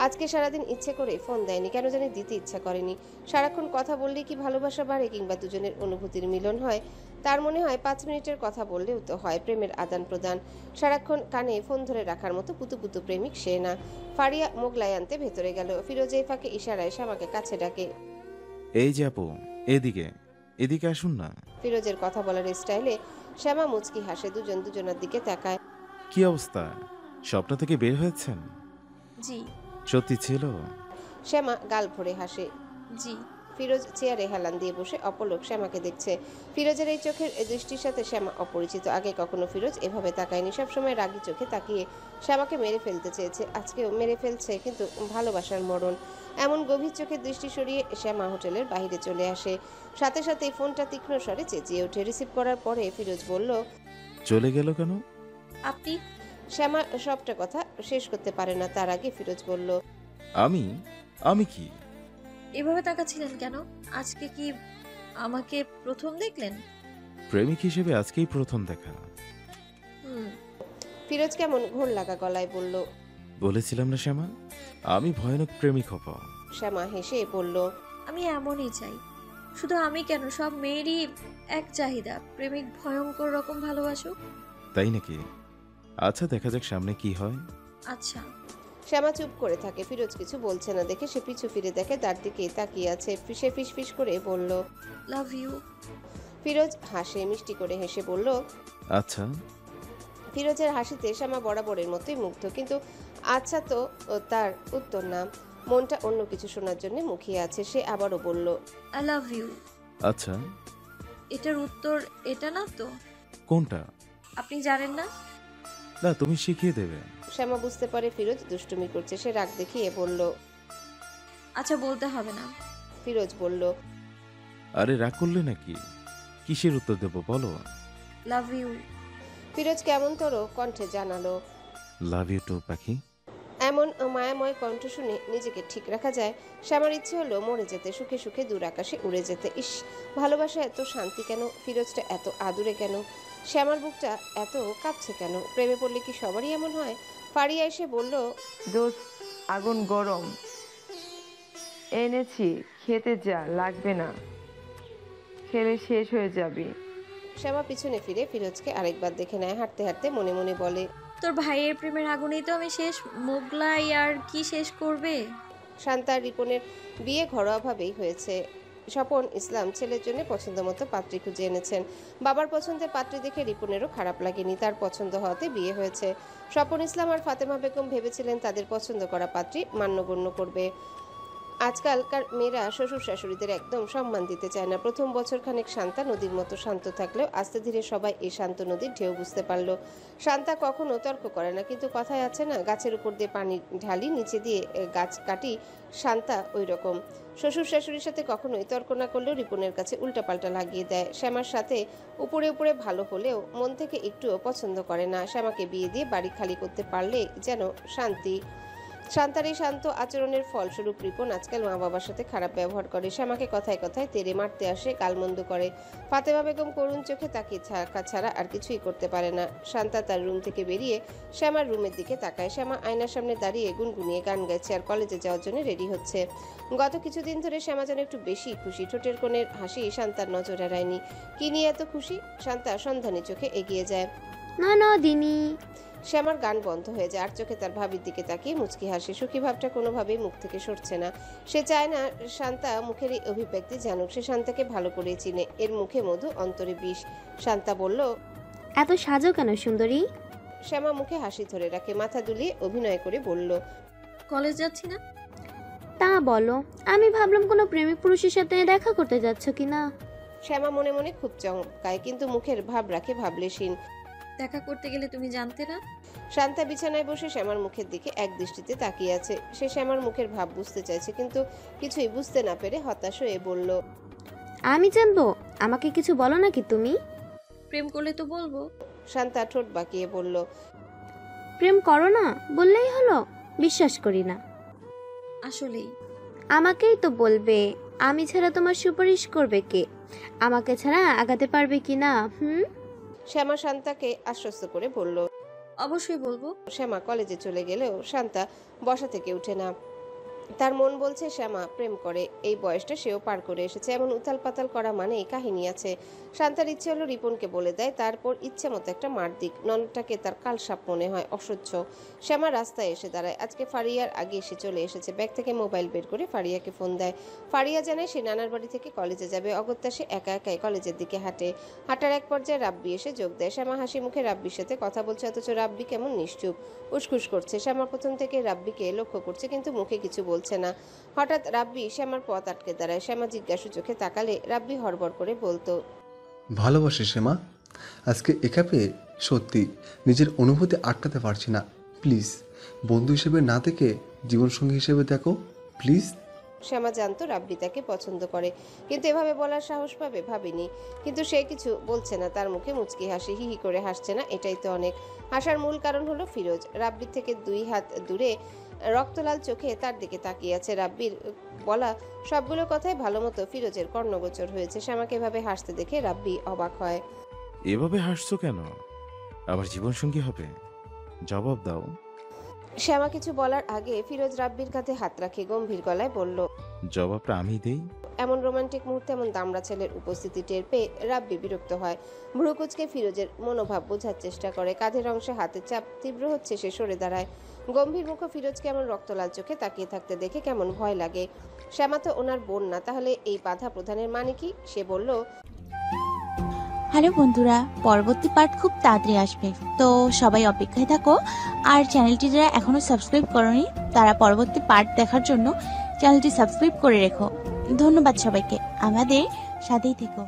আজকে সারাদিন ইচ্ছে করে ফোন দেয়নি, কেন জানি দিতে ইচ্ছা করেনি। সারাক্ষণ কথা বললেই কি ভালোবাসা বাড়ে কিংবা দুজনের অনুভূতির মিলন হয়? তার মনে হয় 5 মিনিটের কথা বললেও তো হয় প্রেমের আদান প্রদান। সারাক্ষণ কানে ফোন ধরে রাখার মতো পুতু পুতু প্রেমিক সে না। ফারিয়া মোগলাই আনতে ভেতরে গেল। ফিরোজ এই ফাঁকে ইশারায় শ্যামাকে কাছে ডাকে, এই যে আপু, এদিকে এদিকে আসুন না। ফিরোজের কথা বলার স্টাইলে শ্যামা মুচকি হাসে। দুজন দুজনের দিকে তাকায়। কি অবস্থা? স্বপ্ন থেকে বের হয়েছেন? জি। সত্যি ছিল? শ্যামা গাল ভরে হাসে। জি। ফিরোজ চেয়ারে হেলান দিয়ে বসে অপলক শ্যামাকে দেখছে। ফিরোজের এই চোখের দৃষ্টির সাথে শ্যামা অপরিচিত। আগে কখনো ফিরোজ এভাবে তাকায়নি। সবসময় রাগী চোখে তাকিয়ে শ্যামাকে মেরে ফেলতে চেয়েছে, আজকেও মেরে ফেলছে, কিন্তু ভালোবাসার মরণ। এমন গভীর চোখের দৃষ্টি সরিয়ে শ্যামা হোটেলের বাইরে চলে আসে। সাথে সাথে ফোনটা তীক্ষ্ণ স্বরে চেঁচিয়ে ওঠে। রিসিভ করার পরে ফিরোজ বলল, চলে গেল কেন? আপনি? শ্যামা সবটা কথা শেষ করতে পারে না, তার আগে ফিরোজ বলল, আমি আমি কি? এভাবে তাকাচ্ছিলেন কেন? আজকে কি আমাকে প্রথম দেখলেন? প্রেমিক হিসেবে আজকেই প্রথম দেখা। ফিরোজ কেমন ঘোর লাগা গলায় বলল, বলেছিলাম না শ্যামা, আমি ভয়ানক প্রেমিক হব। শ্যামা হেসে বলল, আমি এমনই চাই। শুধু আমি কেন, সব মেয়েরই এক চাহিদা, প্রেমিক ভয়ঙ্কর রকম ভালোবাসুক। তাই নাকি? আচ্ছা, দেখা যাক সামনে কি হয়। আচ্ছা। শ্যামা চুপ করে থাকে। ফিরোজ কিছু বলছে না দেখে সে পিছু ফিরে দেখে তার দিকে তাকিয়ে আছে। সে ফিসফিস করে বলল, লাভ ইউ। ফিরোজ হাসে, মিষ্টি করে হেসে বলল, আচ্ছা। ফিরোজের হাসিতে শ্যামা বরাবরের মতোই মুগ্ধ, কিন্তু আচ্ছা তো তার উত্তর না। মনটা অন্য কিছু শোনার জন্য মুখিয়ে আছে। সে আবারও বলল, আই লাভ ইউ। আচ্ছা। এটার উত্তর এটা না তো? কোনটা? আপনি জানেন না? না, তুমি শিখিয়ে দেবে। শ্যামা বুঝতে পারে ফিরোজ দুষ্টুমি করছে। সে রাগ দেখিয়ে বলল, আচ্ছা, বলতে হবে না। ফিরোজ বলল, আরে রাগ করলে নাকি? কিসের উত্তর দেবো বলো? Love you. ফিরোজ কেমন তোর কণ্ঠে জানালো, লাভ ইউ টু পাখি। এমন মায়াময় কণ্ঠ শুনে নিজেকে ঠিক রাখা যায়? শ্যামার ইচ্ছে হলো মরে যেতে, সুখে সুখে দূর আকাশে উড়ে যেতে। ইস, ভালোবাসা এত শান্তি কেন? ফিরোজটা এত আদুরে কেন? শ্যামার বুকটা এত কাঁপছে কেন? প্রেমে পড়লে কি সবারই এমন হয়? ফারিয়া এসে বলল, দোস্ত, আগুন গরম এনেছি, খেতে যা, লাগবে না, খেলে শেষ হয়ে যাবে। শ্যামা পিছনে ফিরে ফিরোজকে আরেকবার দেখে নেয়। হাঁটতে হাঁটতে মনে মনে বলে, তোর ভাইয়ের প্রেমের আগুনেই তো আমি শেষ। মোগলাই আর কি শেষ করবে? শান্তা আর রিপনের বিয়ে ঘরোয়াভাবেই হয়েছে। স্বপন ইসলাম ছেলের জন্য পছন্দ মতো পাত্রী খুঁজে এনেছেন। বাবার পছন্দের পাত্রী দেখে রিপনেরও খারাপ লাগেনি, তার পছন্দ হওয়াতে বিয়ে হয়েছে। স্বপন ইসলাম আর ফাতেমা বেগম ভেবেছিলেন তাদের পছন্দ করা পাত্রী মান্যগণ্য করবে। আজকালকার মেয়েরা শ্বশুর শাশুড়িদের একদম সম্মান দিতে চায় না। প্রথম বছর খানেক শান্তা নদীর মতো শান্ত থাকলেও আস্তে ধীরে সবাই এই শান্ত নদীর ঢেউ বুঝতে পারলো। শান্তা কখনো তর্ক করে না, কিন্তু কথায় আছে না, গাছের উপর দিয়ে পানি ঢালি নিচে দিয়ে গাছ কাটি, শান্তা ওই রকম। শ্বশুর শাশুড়ির সাথে কখনোই তর্ক না করলেও রিপনের কাছে উল্টাপাল্টা লাগিয়ে দেয়। শ্যামার সাথে উপরে উপরে ভালো হলেও মন থেকে একটুও পছন্দ করে না। শ্যামাকে বিয়ে দিয়ে বাড়ি খালি করতে পারলে যেন শান্তি। শান্তার এই শান্ত আচরণের ফলস্বরূপ রিপন আজকাল মা বাবার সাথে খারাপ ব্যবহার করে, শ্যামাকে কথায় কথায় তেড়ে মারতে আসে, গালমন্দ করে। ফাতেমা বেগম করুণ চোখে তাকে থাকা ছাড়া আর কিছুই করতে পারে না। শান্তা তার রুম থেকে বেরিয়ে শ্যামার রুমের দিকে তাকায়। শ্যামা আয়নার সামনে দাঁড়িয়ে গুনগুনিয়ে গান গাইছে আর কলেজে যাওয়ার জন্য রেডি হচ্ছে। গত কিছুদিন ধরে শ্যামা যেন একটু বেশি খুশি। ঠোঁটের কোণের হাসি শান্তার নজর এড়ায়নি। কি নিয়ে এত খুশি? শান্তা সন্ধানী চোখে এগিয়ে যায়। না না দিনি। শ্যামার গান বন্ধ হয়ে যায় আর চোখে তার ভাবির দিকে তাকিয়ে মুচকি হাসে। সুখী ভাবটা কোনোভাবেই মুখ থেকে সরছে না। সে চায় না শান্তা মুখের এই অভিব্যক্তি জানুক। সে শান্তাকে ভালো করে চিনে, এর মুখে মধু অন্তরে বিষ। শান্তা বলল, এত সাজো কেন সুন্দরী? শ্যামা মুখে হাসি ধরে রাখে, মাথা দুলিয়ে অভিনয় করে বলল, কলেজ যাচ্ছি না। তা বলো, আমি ভাবলাম কোনো প্রেমিক পুরুষের সাথে দেখা করতে যাচ্ছ কিনা। শ্যামা মনে মনে খুব চমকায়, কিন্তু মুখের ভাব রাখে ভাবলেশীন। দেখা করতে গেলে তুমি জানতে না? শান্তা বিছানায় বসে শ্যামার মুখের দিকে এক দৃষ্টিতে তাকিয়ে আছে। সে শ্যামার মুখের ভাব বুঝতে চাইছে, কিন্তু কিছুই বুঝতে না পেরে হতাশ হয়ে বলল, আমি জানবো? আমাকে কিছু বলো নাকি তুমি? প্রেম করলে তো বলবো। শান্তা ঠোঁট বাঁকিয়ে বলল, প্রেম করো না বললেই হলো? বিশ্বাস করি না। আসলেই আমাকেই তো বলবে। আমি ছাড়া তোমার সুপারিশ করবে কে? আমাকে ছাড়া আগাতে পারবে কি না? শ্যামা শান্তাকে আশ্বস্ত করে বলল, অবশ্যই বলবো। শ্যামা কলেজে চলে গেলেও শান্তা বসা থেকে উঠে না। তার মন বলছে শ্যামা প্রেম করে, এই বয়সটা সেও পার করে এসেছে। এমন উথাল পাতাল করা মানে এই কাহিনী আছে। শান্তার ইচ্ছে হলো রিপনকে বলে দেয়, তারপর ইচ্ছে মতো একটা মার দিক। ননটাকে তার কালসাপ মনে হয়, অসহ্য। শ্যামা রাস্তায় এসে দাঁড়ায়। আজকে ফারিয়ার আগে এসে চলে এসেছে। ব্যাগ থেকে মোবাইল বের করে ফারিয়াকে ফোন দেয়। ফারিয়া জানায় সে নানার বাড়ি থেকে কলেজে যাবে। অগত্যা সে একা একাই কলেজের দিকে হাঁটে। হাঁটার এক পর্যায়ে রাব্বি এসে যোগ দেয়। শ্যামা হাসি মুখে রাব্বির সাথে কথা বলছে, অথচ রাব্বি কেমন নিশ্চুপ, উসখুস করছে। শ্যামা প্রথম থেকে রাব্বিকে লক্ষ্য করছে, কিন্তু মুখে কিছু বলছে না। হঠাৎ রাব্বি শ্যামার পথ আটকে দাঁড়ায়। শ্যামা জিজ্ঞাসু চোখে তাকালে রাব্বি হড়বড় করে বলতো, ভালোবাসি শ্যামা। আজকে একা পেয়ে সত্যি নিজের অনুভূতি আটকাতে পারছি না। প্লিজ বন্ধু হিসেবে না দেখে জীবনসঙ্গী হিসেবে দেখো প্লিজ। শ্যামা জানতো রাব্বি তাকে পছন্দ করে, কিন্তু এভাবে বলার সাহস পাবে ভাবেনি। কিন্তু সে কিছু বলছে না, তার মুখে মুচকি হাসি। হি হি করে হাসছে না, এটাই তো অনেক। হাসার মূল কারণ হলো ফিরোজ। রাব্বির থেকে 2 হাত দূরে রক্তলাল চোখে তার দিকে তাকিয়ে আছে। রাব্বির বলা সবগুলো কথাই ভালো মতো ফিরোজের কর্ণগোচর হয়েছে। শ্যামাকে এভাবে হাসতে দেখে রাব্বি অবাক হয়। এভাবে হাসছো কেন? আমার জীবনসঙ্গী হবে, জবাব দাও। শ্যামা কিছু বলার আগে ফিরোজ রাব্বির কাঁধে হাত রাখে গম্ভীর গলায় বলল, জবাবটা আমি দেই। এমন রোমান্টিক মুহূর্তে এমন দামড়া ছেলের উপস্থিতি টের পেয়ে রাব্বি বিরক্ত হয়। ভ্রুকুচকে ফিরোজের মনোভাব বোঝার চেষ্টা করে। কাঁধের অংশে হাতের চাপ তীব্র হচ্ছে, সে সরে দাঁড়ায়। গম্ভীর মুখ ফিরোজকে এমন রক্তলাল চোখে তাকিয়ে থাকতে দেখে কেমন ভয় লাগে। শ্যামা তো ওনার বোন না, তাহলে এই বাধা প্রদানের মানে কি? সে বলল, হ্যালো বন্ধুরা, পরবর্তী পার্ট খুব তাড়াতাড়ি আসবে, তো সবাই অপেক্ষায় থাকো। আর চ্যানেলটি যারা এখনো সাবস্ক্রাইব করোনি তারা পরবর্তী পার্ট দেখার জন্য চ্যানেলটি সাবস্ক্রাইব করে রেখো। ধন্যবাদ সবাইকে, আমাদের সাথেই থেকো।